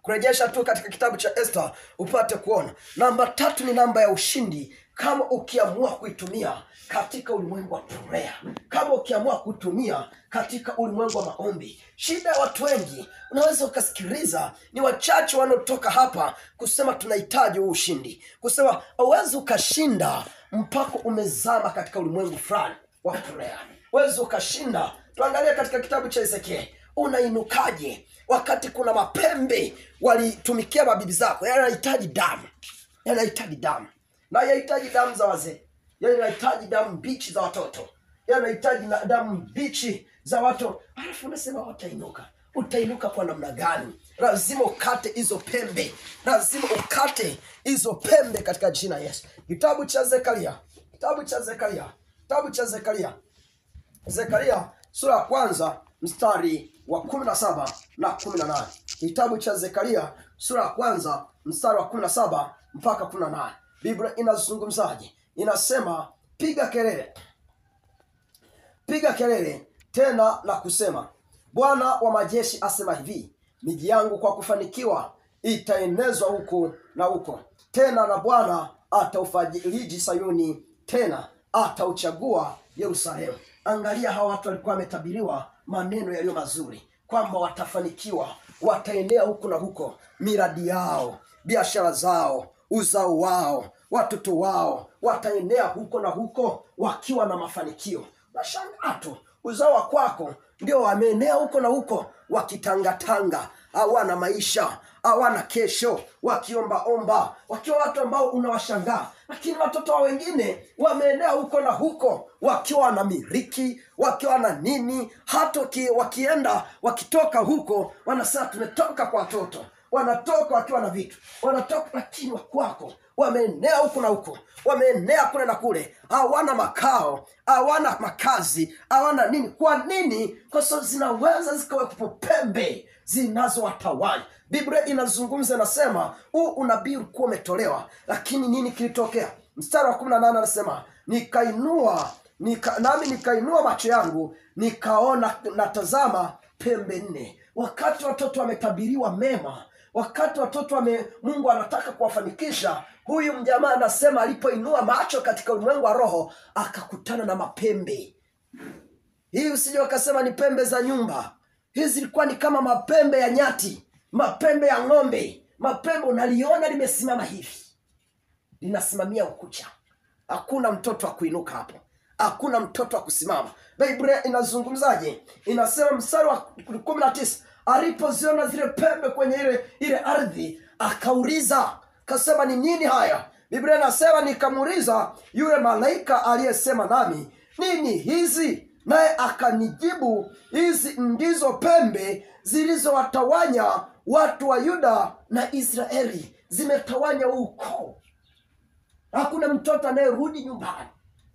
kurejesha tu katika kitabu cha Esther upate kuona. Namba 3 ni namba ya ushindi. Kama ukiamua kuitumia katika ulimwengu wa prayer, kama ukiamua kutumia katika ulimwengu wa maombi. Shida ya watu wengi, unaweza ukasikiliza, ni wachache wanaotoka hapa kusema tunahitaji ushindi, kusema hauwezi ukashinda mpaka umezama katika ulimwengu fulani wa prayer. Huwezi ukashinda. Tuangalie katika kitabu cha Ezekiel, unainukaje wakati kuna mapembe walitumikia mabibi zako? Yanahitaji damu, yanahitaji damu, na yanahitaji damu za wazee, yanahitaji damu mbichi za watoto, yanahitaji damu mbichi za watu. Alafu unasema watainuka. Utainuka kwa namna gani? Lazima ukate hizo pembe, lazima ukate hizo pembe katika jina Yesu. Kitabu cha Zekaria Zekaria sura ya 1 mstari wa 17 na 18. Kitabu cha Zekaria sura ya 1 mstari wa 17 mpaka 18. Biblia inazungumzaje? Inasema, piga kelele tena na kusema, Bwana wa majeshi asema hivi, miji yangu kwa kufanikiwa itaenezwa huko na huko tena, na Bwana ataufariji Sayuni, tena atauchagua Yerusalemu. Angalia, hawa watu walikuwa wametabiriwa maneno yaliyo mazuri kwamba watafanikiwa, wataenea huko na huko, miradi yao, biashara zao, uzao wao, watoto wao wataenea huko na huko wakiwa na mafanikio. Nashangaa tu, uzao wa kwako ndio wameenea huko na huko wakitangatanga, hawana maisha, hawana kesho, wakiomba, wakiwa watu ambao unawashangaa. Lakini watoto wa wengine wameenea huko na huko wakiwa na miliki, wakiwa na nini, hata wakienda wakitoka huko wanasema tumetoka kwa watoto, wanatoka wakiwa na vitu, wanatoka. Lakini wakwako wameenea huko na huko, wameenea kule na kule, hawana makao, hawana makazi, hawana nini. Kwa nini? Kwa sababu zinaweza zikawepo pembe zinazowatawanya. Biblia inazungumza, nasema huu unabii ulikuwa umetolewa, lakini nini kilitokea? Mstari wa 18 anasema, nami nikainua macho yangu nikaona, natazama pembe 4. Wakati watoto wametabiriwa mema, wakati watoto Mungu anataka kuwafanikisha, huyu mjamaa anasema alipoinua macho katika ulimwengu wa roho akakutana na mapembe. Hii usije wakasema ni pembe za nyumba. Hizi zilikuwa ni kama mapembe ya nyati, mapembe ya ng'ombe. Mapembe unaliona limesimama hivi, linasimamia ukucha. Hakuna mtoto wa kuinuka hapo, hakuna mtoto wa kusimama. Biblia inazungumzaje? Inasema mstari wa 19, alipoziona zile pembe kwenye ile ardhi akauliza, kasema ni nini haya? Biblia inasema nikamuuliza yule malaika aliyesema nami, nini hizi? Naye akanijibu, hizi ndizo pembe zilizowatawanya watu wa Yuda na Israeli. Zimetawanya ukoo. Hakuna mtoto anayerudi nyumbani.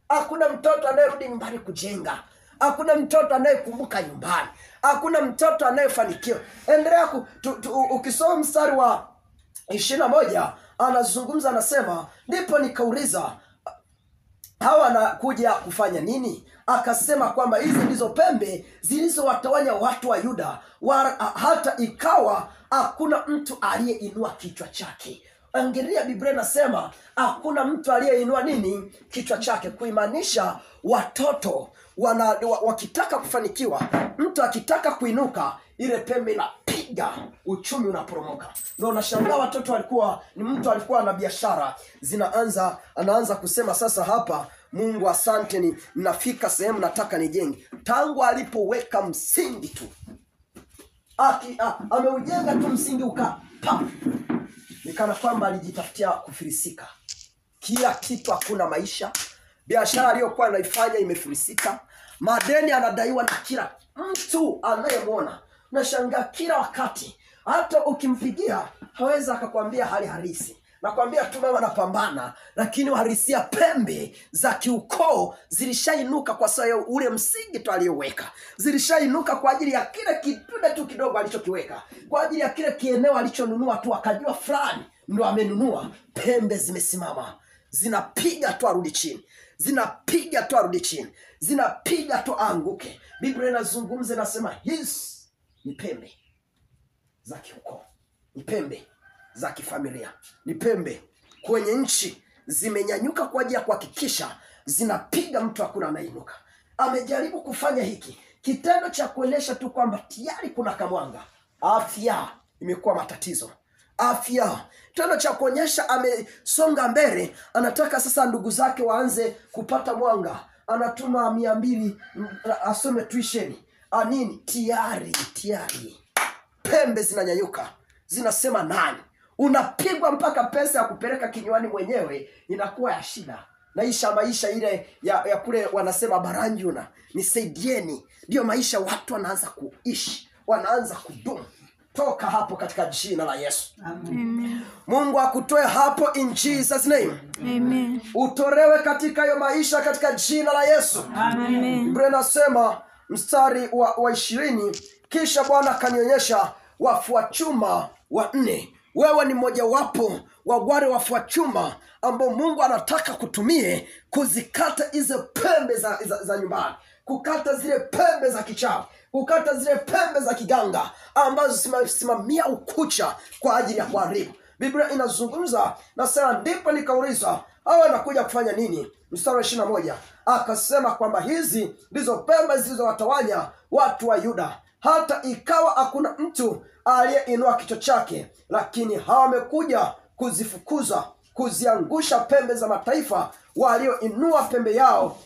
Hakuna mtoto anayerudi nyumbani kujenga. Hakuna mtoto anayekumbuka nyumbani. Hakuna mtoto anayefanikiwa. Endelea ukisoma mstari wa 21, anazungumza anasema, ndipo nikauliza hawa anakuja kufanya nini? Akasema kwamba hizi ndizo pembe zilizowatawanya watu wa Yuda, hata ikawa hakuna mtu aliyeinua kichwa chake. Angalia, Biblia inasema hakuna mtu aliyeinua nini? Kichwa chake. Kuimaanisha watoto wakitaka kufanikiwa, mtu akitaka kuinuka, ile pembe inapiga, uchumi unaporomoka. Ndio unashangaa watoto mtu alikuwa na biashara anaanza kusema sasa hapa, Mungu asante, ninafika sehemu nataka nijenge. Tangu alipoweka msingi tu, ameujenga tu msingi ukapa, nikana kwamba alijitafutia kufilisika. Kila kitu, hakuna maisha. Biashara aliyokuwa anaifanya imefilisika. Madeni anadaiwa na kila mtu anayemwona. Nashangaa kila wakati, hata ukimpigia hawezi akakwambia hali halisi. Nakwambia tu mama napambana, lakini uhalisia pembe za kiukoo zilishainuka kwa sababu ule msingi tu aliyoweka. Zilishainuka kwa ajili ya kile kidude tu kidogo alichokiweka, kwa ajili ya kile kieneo alichonunua tu, akajua fulani ndo amenunua. Pembe zimesimama, zinapiga tu arudi chini, zinapiga tu arudi chini, zinapiga tu anguke. Biblia inazungumza, inasema hizi ni pembe za kiukoo, ni pembe za kifamilia, ni pembe kwenye nchi, zimenyanyuka kwa ajili ya kuhakikisha zinapiga mtu hakuna anainuka. Amejaribu kufanya hiki kitendo cha kuelesha tu kwamba tayari kuna kamwanga. Afya imekuwa matatizo. Afya, kitendo cha kuonyesha amesonga mbele, anataka sasa ndugu zake waanze kupata mwanga. Anatuma 200 asome tuition. Nini? Tayari pembe zinanyanyuka, zinasema nani? Unapigwa mpaka pesa ya kupeleka kinywani mwenyewe inakuwa ya shida. Naisha maisha ile ya kule wanasema baranjuna, nisaidieni. Ndio maisha watu wanaanza kuishi, wanaanza kudumu. Toka hapo katika jina la Yesu. Amen. Mungu akutoe hapo in Jesus name. Amen. Utorewe katika hiyo maisha katika jina la Yesu. Amen. Biblia inasema mstari wa 20, kisha Bwana akanionyesha wafua chuma 4. Wewe ni mmoja wapo wa wale wafua chuma ambao Mungu anataka kutumie kuzikata hizo pembe za nyumbani, kukata zile pembe za kichawi, kukata zile pembe za kiganga ambazo zimesimamia ukucha kwa ajili ya kuharibu. Biblia inazungumza, nasema ndipo nikauliza hawa wanakuja kufanya nini? Mstari wa 21, akasema kwamba hizi ndizo pembe zilizowatawanya watu wa Yuda, hata ikawa hakuna mtu aliyeinua kichwa chake, lakini hawa wamekuja kuzifukuza, kuziangusha pembe za mataifa walioinua pembe yao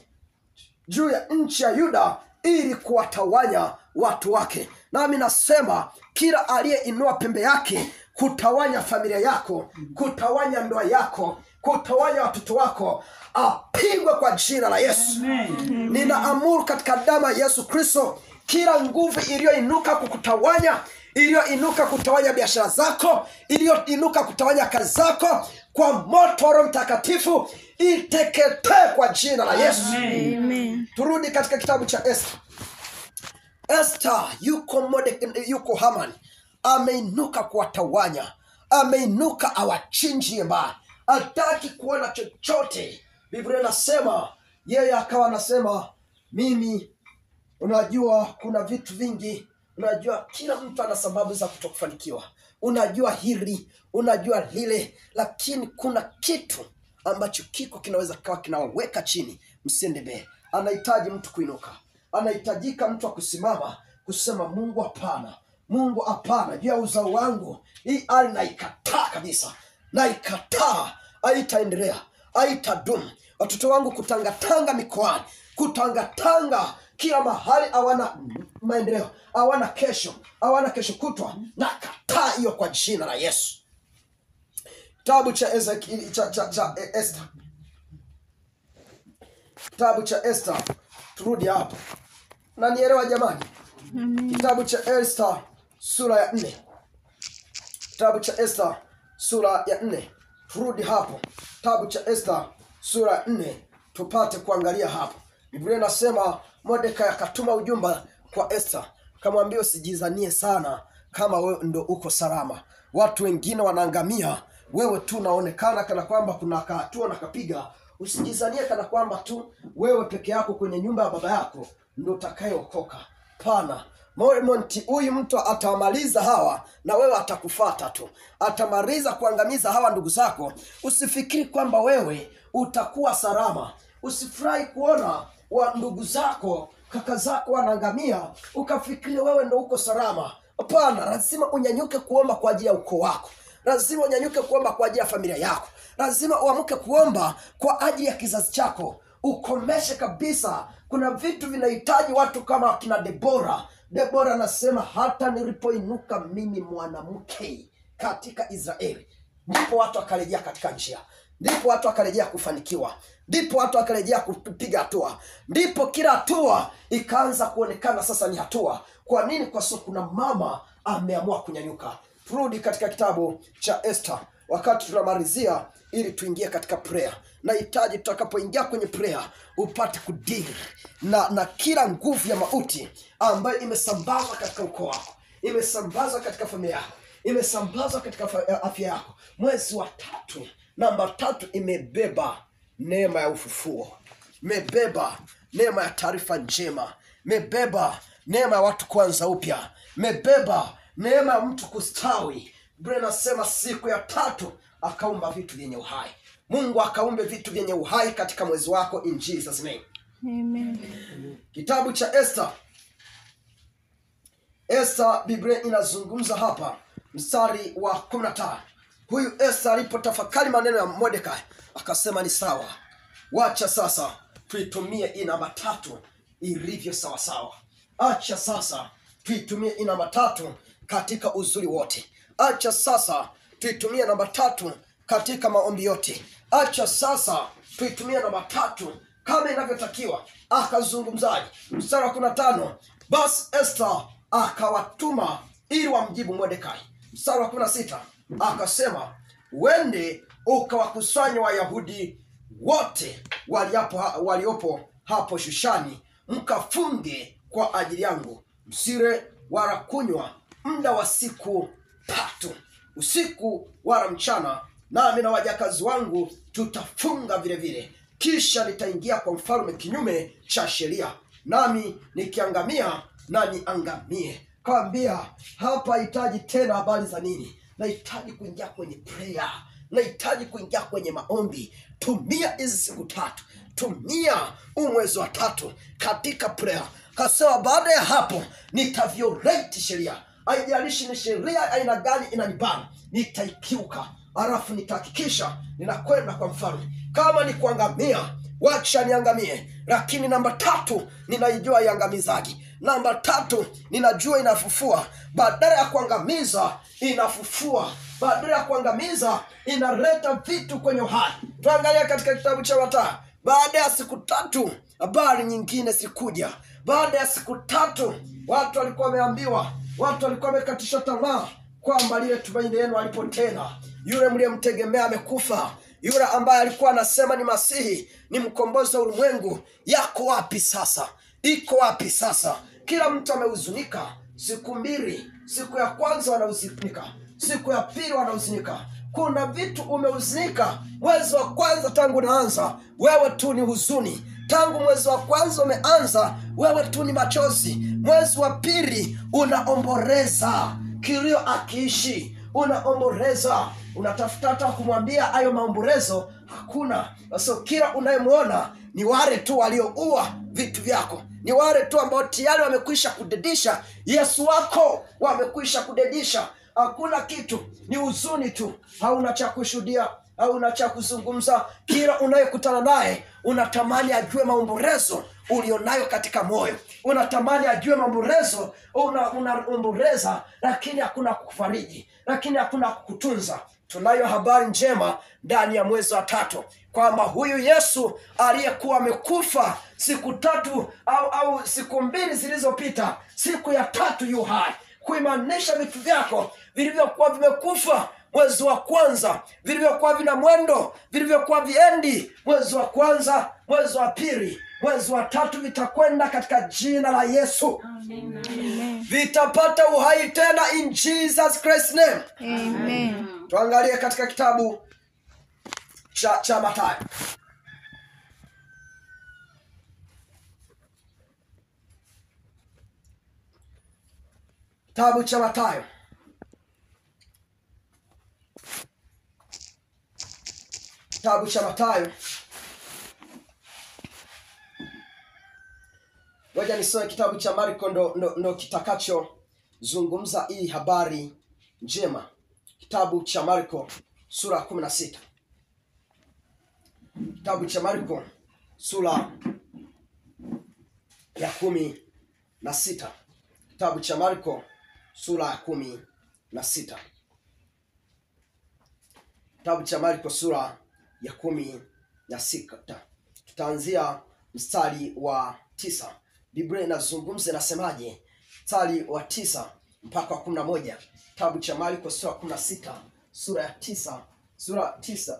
juu ya nchi ya Yuda ili kuwatawanya watu wake. Nami nasema kila aliyeinua pembe yake kutawanya familia yako, kutawanya ndoa yako, kutawanya watoto wako, apigwe kwa jina la Yesu. Ninaamuru katika damu ya Yesu Kristo, kila nguvu iliyoinuka kukutawanya, iliyoinuka kutawanya biashara zako, iliyoinuka kutawanya kazi zako, kwa moto wa Roho Mtakatifu iteketee kwa jina la Yesu. Amen. Turudi katika kitabu cha Esther. Esther yuko Haman, ameinuka kuwatawanya, ameinuka awachinjie mbali, hataki kuona chochote. Biblia inasema yeye akawa anasema, mimi unajua kuna vitu vingi Unajua kila mtu ana sababu za kutokufanikiwa. Unajua hili, unajua lile, lakini kuna kitu ambacho kiko kinaweza kawa kinawaweka chini msiendelee. Anahitaji mtu kuinuka. Anahitajika mtu wa kusimama kusema Mungu hapana. Mungu hapana, juu ya uzao wangu hii hali naikataa kabisa. Naikataa, haitaendelea, haitadumu. Watoto wangu kutangatanga mikoani, kutangatanga kila mahali, hawana maendeleo, hawana kesho kutwa. Nakataa hiyo kwa jina la Yesu. Kitabu cha Esther. Kitabu cha Esther, turudi hapo. Na nielewa jamani. Kitabu cha Esther sura ya 4. Kitabu cha Esther sura ya 4. Turudi hapo. Kitabu cha Esther sura ya 4 tupate kuangalia hapo. Biblia inasema Mordekai akatuma ujumbe kwa Esther, kamwambia usijizanie sana kama wewe ndo uko salama. Watu wengine wanaangamia, wewe tu unaonekana kana kwamba kuna hatua na kapiga. Usijizanie kana kwamba tu wewe peke yako kwenye nyumba ya baba yako ndo utakayeokoka. Pana. Huyu mtu atamaliza hawa na wewe atakufuata tu. Atamaliza kuangamiza hawa ndugu zako. Usifikiri kwamba wewe utakuwa salama. Usifurahi kuona wa ndugu zako, kaka zako wanaangamia, ukafikiri wewe ndo uko salama. Hapana, lazima unyanyuke kuomba kwa ajili ya ukoo wako. Lazima unyanyuke kuomba kwa ajili ya familia yako. Lazima uamke kuomba kwa ajili ya kizazi chako. Ukomeshe kabisa. Kuna vitu vinahitaji watu kama kina Debora. Debora anasema hata nilipoinuka mimi mwanamke katika Israeli, ndipo watu wakarejea katika njia. Ndipo watu wakarejea kufanikiwa. Ndipo watu wakarejea kupiga hatua. Ndipo kila hatua ikaanza kuonekana sasa ni hatua. Kwa nini? Kwa sababu kuna mama ameamua kunyanyuka. Turudi katika kitabu cha Esther wakati tunamalizia ili tuingie katika prayer. Nahitaji tutakapoingia kwenye prayer upate kudili na kila nguvu ya mauti ambayo imesambazwa katika ukoo wako, imesambazwa katika familia yako, imesambazwa katika afya yako. Mwezi wa 3, namba 3 imebeba neema ya ufufuo, imebeba neema ya taarifa njema, imebeba neema ya watu kuanza upya, imebeba neema ya mtu kustawi. Biblia inasema siku ya 3 akaumba vitu vyenye uhai. Mungu akaumbe vitu vyenye uhai katika mwezi wako in Jesus name. Amen. Kitabu cha Esther. Esther, Biblia inazungumza hapa mstari wa 15. Huyu Esther alipotafakari maneno ya Mordekai akasema ni sawa. Wacha sasa tuitumie hii namba 3 ilivyo sawa sawa. Acha sasa tuitumie hii namba 3 katika uzuri wote. Acha sasa tuitumie namba 3 katika maombi yote. Acha sasa tuitumie namba 3 kama inavyotakiwa. Akazungumzaje? Mstari wa 15. Basi Esther akawatuma ili wamjibu Mordekai. Mstari wa 16 akasema, uende ukawakusanya Wayahudi wote waliopo hapo Shushani, mkafunge kwa ajili yangu, msile wala kunywa muda wa siku 3, usiku wala mchana, nami na wajakazi wangu tutafunga vile vile. Kisha nitaingia kwa mfalme kinyume cha sheria, nami nikiangamia na niangamie. Kaambia hapa hitaji tena habari za nini? Nahitaji kuingia kwenye prayer. Nahitaji kuingia kwenye maombi. Tumia hizi siku 3. Tumia mwezi wa 3 katika prayer. Kasema baada ya hapo nitaviolate sheria. Haijalishi ni sheria aina gani inanibana, nitaikiuka. Alafu nitahakikisha ninakwenda kwa mfalme. Kama ni kuangamia, wacha niangamie. Lakini namba 3 ninaijua iangamizaji. Namba 3 ninajua inafufua. Badala ya kuangamiza inafufua. Badala ya kuangamiza inaleta vitu kwenye uhai. Tuangalia katika kitabu cha Mathayo. Baada ya siku 3 habari nyingine zikuja. Baada ya siku 3 watu walikuwa wameambiwa, watu walikuwa wamekatisha tamaa kwamba lile tumaini lenu alipotenda. Yule mliyemtegemea amekufa. Yule ambaye alikuwa anasema ni Masihi, ni mkombozi wa ulimwengu, yako wapi sasa? Iko wapi sasa? Kila mtu amehuzunika. Siku 2, siku ya kwanza wanahuzunika, siku ya pili wanahuzunika. Kuna vitu umehuzunika mwezi wa kwanza tangu naanza, wewe tu ni huzuni. Tangu mwezi wa kwanza umeanza, wewe tu ni machozi. Mwezi wa pili unaomboleza, kilio akiishi, unaomboleza, unatafuta hata kumwambia hayo maombolezo hakuna. So kila unayemwona ni wale tu walioua vitu vyako, ni wale tu ambao tayari wamekwisha kudedisha Yesu wako, wamekwisha kudedisha. Hakuna kitu, ni huzuni tu, hauna cha kushuhudia, hauna cha kuzungumza. Kila unayekutana naye unatamani ajue maombolezo ulionayo katika moyo, unatamani ajue maombolezo unaomboleza, lakini hakuna kukufariji, lakini hakuna kukutunza. Tunayo habari njema ndani ya mwezi wa tatu kwamba huyu Yesu aliyekuwa amekufa siku 3 au siku 2 zilizopita, siku ya 3 yu hai, kuimanisha vitu vyako vilivyokuwa vimekufa mwezi wa kwanza, vilivyokuwa vina mwendo, vilivyokuwa viendi mwezi wa kwanza, mwezi wa pili, mwezi wa 3 vitakwenda katika jina la Yesu. Amen. Vitapata uhai tena in Jesus Christ name. Amen. Tuangalie katika kitabu cha Mathayo. Kitabu cha Mathayo. Kitabu cha Mathayo. Ngoja nisome kitabu cha Marko ndo kitakacho zungumza hii habari njema. Kitabu cha Marko sura 16. Kitabu cha Marko sura ya 16. Kitabu cha Marko sura ya 16. Kitabu cha Marko sura ya 16. Tutaanzia mstari wa 9. Biblia inazungumza, inasemaje? Mstari wa 9 mpaka 11. Kitabu cha Marko sura 16, sura ya 9, sura 9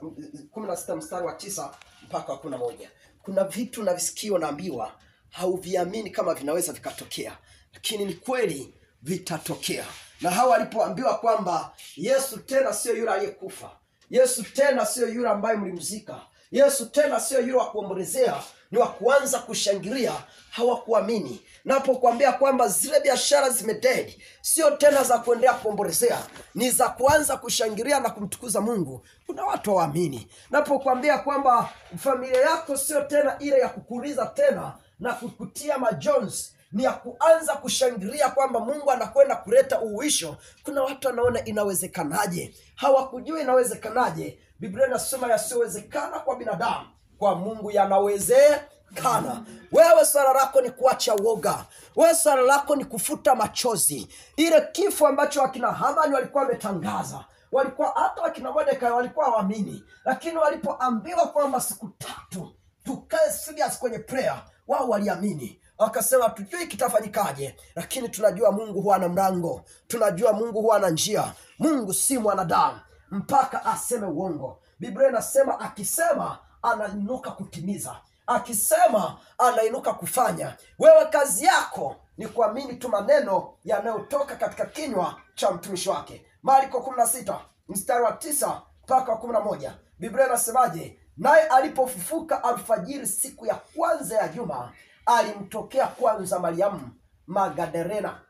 16 mstari wa 9 mpaka 11. Kuna vitu na visikio naambiwa hauviamini kama vinaweza vikatokea, lakini ni kweli vitatokea. Na hawa walipoambiwa kwamba Yesu tena sio yule aliyekufa, Yesu tena sio yule ambaye mlimzika, Yesu tena sio yule wa kuombolezea, ni wa kuanza kushangilia, hawakuamini. Napokuambia kwamba zile biashara zimededi, sio tena za kuendelea kuombolezea, ni za kuanza kushangilia na kumtukuza Mungu, kuna watu hawaamini. Napokuambia kwamba familia yako sio tena ile ya kukuliza tena na kukutia majonzi, ni ya kuanza kushangilia kwamba Mungu anakwenda kuleta uhuisho, kuna watu wanaona inawezekanaje? Hawakujua inawezekanaje. Biblia inasema yasiyowezekana kwa binadamu, kwa Mungu yanawezekana. Wewe swala lako ni kuacha woga. Wewe swala lako ni kufuta machozi. Ile kifo ambacho wakina Hamani walikuwa wametangaza, walikuwa hata wakina Mordekai walikuwa waamini, lakini walipoambiwa kwamba siku 3 tukae serious kwenye prayer, wao waliamini. Wakasema tujui kitafanyikaje, lakini tunajua Mungu huwa na mlango, tunajua Mungu huwa na njia. Mungu si mwanadamu mpaka aseme uongo. Biblia inasema akisema anainuka kutimiza, akisema anainuka kufanya. Wewe kazi yako ni kuamini tu maneno yanayotoka katika kinywa cha mtumishi wake. Marko 16 mstari wa 9 mpaka 11. Biblia inasemaje? Naye alipofufuka alfajiri siku ya kwanza ya juma, alimtokea kwanza Mariamu Magdalena,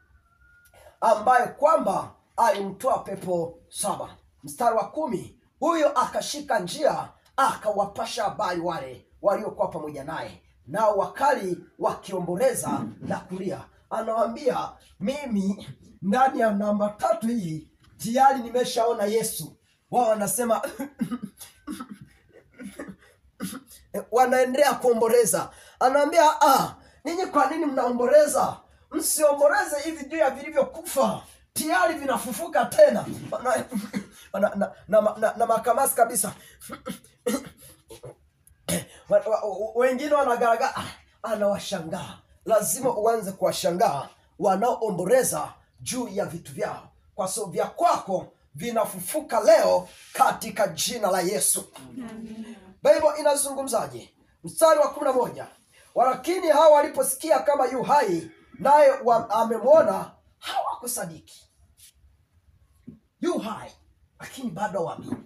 ambaye kwamba alimtoa pepo 7. Mstari wa 10, huyo akashika njia akawapasha habari wale waliokuwa pamoja naye, nao wakali wakiomboleza na kulia. Anawaambia, mimi ndani ya namba 3 hii tayari nimeshaona Yesu. Wao wanasema wanaendelea kuomboleza. Anawaambia, ninyi kwa nini mnaomboleza? Msiomboleze hivi juu ya vilivyokufa, tayari vinafufuka tena. Na makamasi kabisa. Wengine wanagaraga, anawashangaa. Lazima uanze kuwashangaa wanaoomboleza juu ya vitu vyao, kwa sababu vya kwako vinafufuka leo katika jina la Yesu. Biblia inazungumzaje? Mstari wa 11, walakini hawa waliposikia kama yu hai naye amemwona, hawakusadiki. Yu hai lakini bado waamini.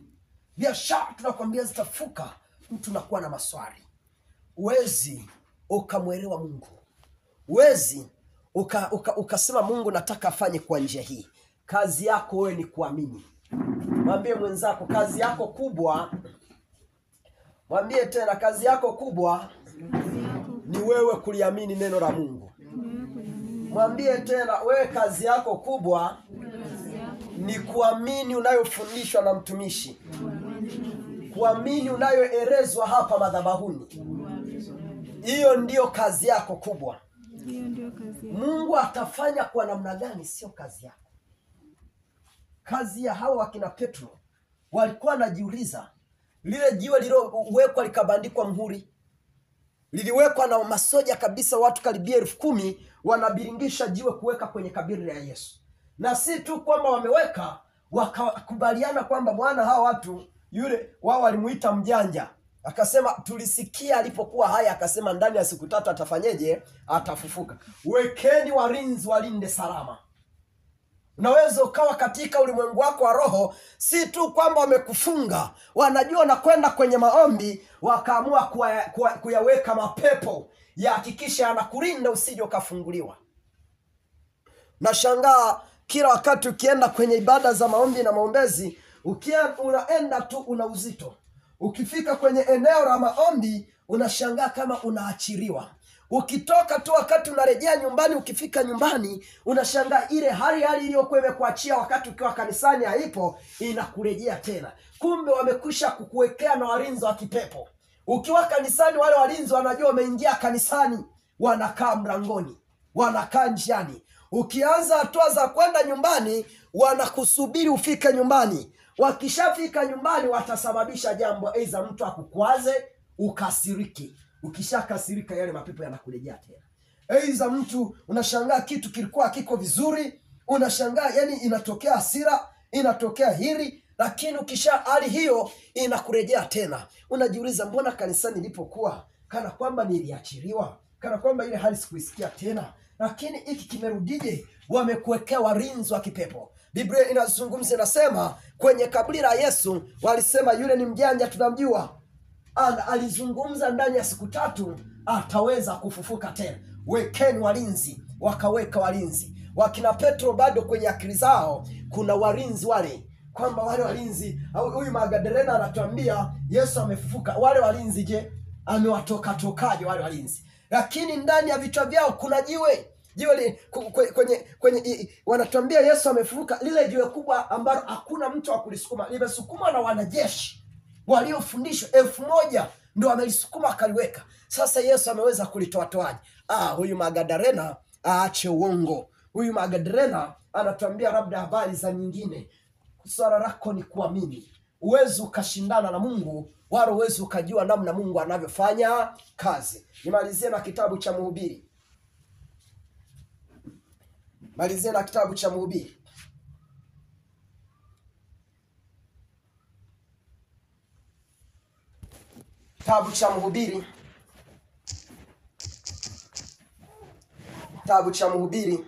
Biashara tunakwambia zitafuka, mtu nakuwa na maswali. Uwezi ukamwelewa Mungu. Uwezi ukasema Mungu nataka afanye kwa njia hii. Kazi yako wewe ni kuamini. Mwambie mwenzako kazi yako kubwa. Mwambie tena kazi yako kubwa ni wewe kuliamini neno la Mungu. Mwambie tena wewe kazi yako kubwa ni kuamini unayofundishwa na mtumishi. Kuamini unayoelezwa hapa madhabahuni. Hiyo ndiyo kazi yako kubwa. Mungu atafanya kwa namna gani sio kazi yako. Kazi ya hawa wakina Petro walikuwa wanajiuliza, lile jiwe lililowekwa likabandikwa mhuri, liliwekwa na masoja kabisa, watu karibia 10,000 wanabiringisha jiwe kuweka kwenye kaburi la Yesu. Na si tu kwamba wameweka, wakakubaliana kwamba bwana hawa watu, yule wao walimuita mjanja, akasema tulisikia alipokuwa haya, akasema ndani ya siku 3 atafanyeje? Atafufuka. Wekeni walinzi walinde salama. Unaweza ukawa katika ulimwengu wako wa roho, si tu kwamba wamekufunga, wanajua na kwenda kwenye maombi, wakaamua kuyaweka mapepo yahakikisha anakulinda usije ukafunguliwa. Nashangaa kila wakati ukienda kwenye ibada za maombi na maombezi, unaenda tu una uzito. Ukifika kwenye eneo la maombi unashangaa kama unaachiriwa. Ukitoka tu wakati unarejea nyumbani, ukifika nyumbani unashangaa ile hali iliyokuwa imekuachia wakati ukiwa kanisani haipo, inakurejea tena. Kumbe wamekwisha kukuwekea na walinzi wa kipepo. Ukiwa kanisani, wale walinzi wanajua umeingia kanisani, wanakaa mlangoni, wanakaa njiani. Ukianza hatua za kwenda nyumbani, wanakusubiri ufike nyumbani. Wakishafika nyumbani, watasababisha jambo, aidha mtu akukwaze ukasiriki. Ukishakasirika, yale mapepo yanakurejea tena. Aidha mtu unashangaa kitu kilikuwa kiko vizuri, unashangaa yani inatokea hasira, inatokea hili, lakini hali hiyo inakurejea tena. Unajiuliza, mbona kanisani nilipokuwa kana kwamba niliachiliwa, kana kwamba ile hali sikuisikia tena, lakini hiki kimerudije? Wamekuwekea walinzi wa kipepo. Biblia inazungumza, inasema kwenye kaburi la Yesu walisema yule ni mjanja, tunamjua. Alizungumza ndani ya siku 3 ataweza kufufuka tena. Wekeni walinzi. Wakaweka walinzi. Wakina Petro bado kwenye akili zao kuna walinzi wale, kwamba wale walinzi, huyu Magdalena anatuambia Yesu amefufuka. Wale walinzi je, amewatokaje wale walinzi? Lakini ndani ya vichwa vyao kuna jiwe kwenye wanatuambia Yesu amefufuka. Lile jiwe kubwa ambalo hakuna mtu wa kulisukuma, limesukumwa na wanajeshi waliofundishwa 1000 ndio wamelisukuma akaliweka. Sasa Yesu ameweza kulitoatoaje? Huyu Magdalena aache uongo. Huyu Magdalena anatuambia labda habari za nyingine. Swala lako ni kuamini. Uwezi ukashindana na Mungu, wala uwezi ukajua namna Mungu anavyofanya kazi. Nimalizie na kitabu cha Mhubiri. Malizie na kitabu cha Mhubiri. Kitabu cha Mhubiri. Kitabu cha Mhubiri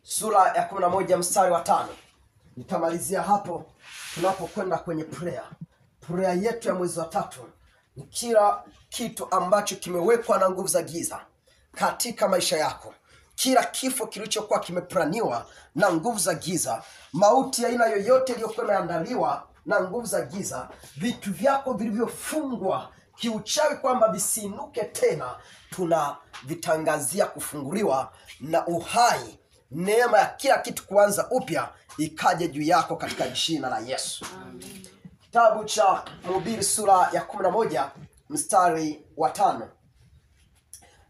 sura ya 11 mstari wa 5. Nitamalizia hapo tunapokwenda kwenye prayer yetu ya mwezi wa 3. Ni kila kitu ambacho kimewekwa na nguvu za giza katika maisha yako. Kila kifo kilichokuwa kimeplaniwa na nguvu za giza, mauti ya aina yoyote iliyokuwa imeandaliwa na nguvu za giza, vitu vyako vilivyofungwa kiuchawi kwamba visiinuke tena, tunavitangazia kufunguliwa na uhai. Neema ya kila kitu kuanza upya ikaje juu yako katika jina la Yesu. Amen. Kitabu cha Mhubiri sura ya 11 mstari wa 5.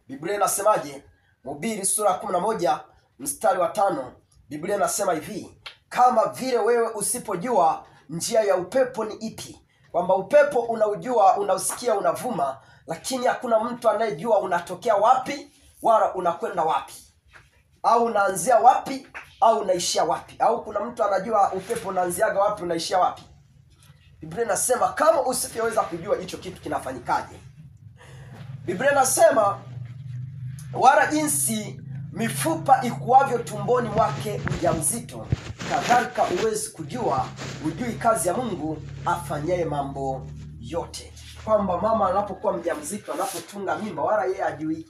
Biblia inasemaje? Mhubiri sura ya 11 mstari wa 5. Biblia inasema hivi: kama vile wewe usipojua njia ya upepo ni ipi, kwamba upepo unaujua, unausikia, unavuma, lakini hakuna mtu anayejua unatokea wapi wala unakwenda wapi, au unaanzia wapi au unaishia wapi, au kuna mtu anajua upepo unaanziaga wapi unaishia wapi. Biblia inasema kama usipoweza kujua hicho kitu kinafanyikaje. Biblia inasema wala jinsi mifupa ikuavyo tumboni mwake mjamzito, kadhalika uwezi kujua ujui kazi ya Mungu afanyaye mambo yote. kwamba mama anapokuwa mjamzito, anapotunga mimba, wala yeye hajui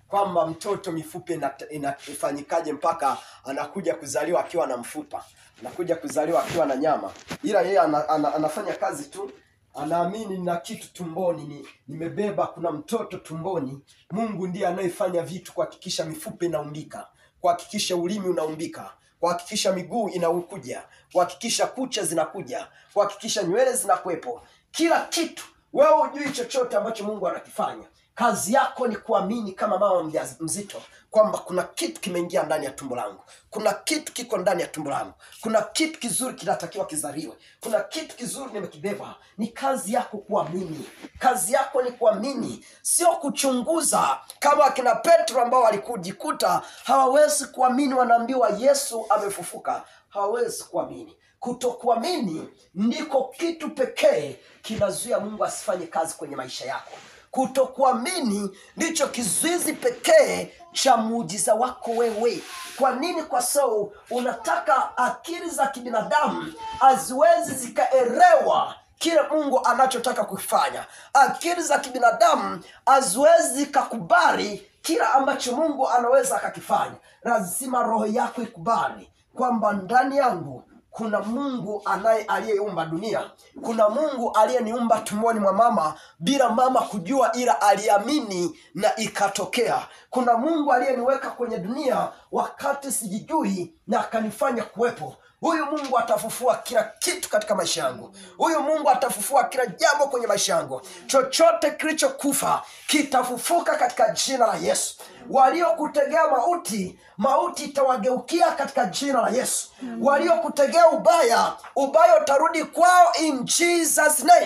kwamba mtoto mifupa inafanyikaje mpaka anakuja kuzaliwa akiwa na mfupa, anakuja kuzaliwa akiwa na nyama. Ila yeye anafanya kazi tu, anaamini na kitu tumboni, nimebeba, kuna mtoto tumboni. Mungu ndiye anayefanya vitu kuhakikisha mifupa inaumbika, kuhakikisha ulimi unaumbika, kuhakikisha miguu inakuja, kuhakikisha kucha zinakuja, kuhakikisha nywele zinakuwepo, kila kitu. Wewe hujui chochote ambacho Mungu anakifanya. Kazi yako ni kuamini kama mama mjamzito kwamba kuna kitu kimeingia ndani ya tumbo langu, kuna kitu kiko ndani ya tumbo langu, kuna kitu kizuri kinatakiwa kizaliwe, kuna kitu kizuri nimekibeba. Ni kazi yako kuamini. Kazi yako ni kuamini, sio kuchunguza. Kama akina Petro ambao walikujikuta hawawezi kuamini, wanaambiwa Yesu amefufuka, hawawezi kuamini. Kutokuamini ndiko kitu pekee kinazuia Mungu asifanye kazi kwenye maisha yako. Kutokuamini ndicho kizuizi pekee cha muujiza wako wewe. Kwa nini? Kwa sababu unataka akili za kibinadamu haziwezi zikaelewa kile Mungu anachotaka kufanya. Akili za kibinadamu haziwezi zikakubali kila ambacho Mungu anaweza akakifanya. Lazima roho yako ikubali kwamba ndani yangu kuna Mungu aliyeumba dunia. Kuna Mungu aliyeniumba tumboni mwa mama bila mama kujua, ila aliamini na ikatokea. Kuna Mungu aliyeniweka kwenye dunia wakati sijijui na akanifanya kuwepo. Huyu Mungu atafufua kila kitu katika maisha yangu. Huyu Mungu atafufua kila jambo kwenye maisha yangu. Chochote kilichokufa kitafufuka katika jina la Yesu. Waliokutegea mauti, mauti itawageukia katika jina la Yesu. Waliokutegea ubaya, ubaya utarudi kwao in Jesus name.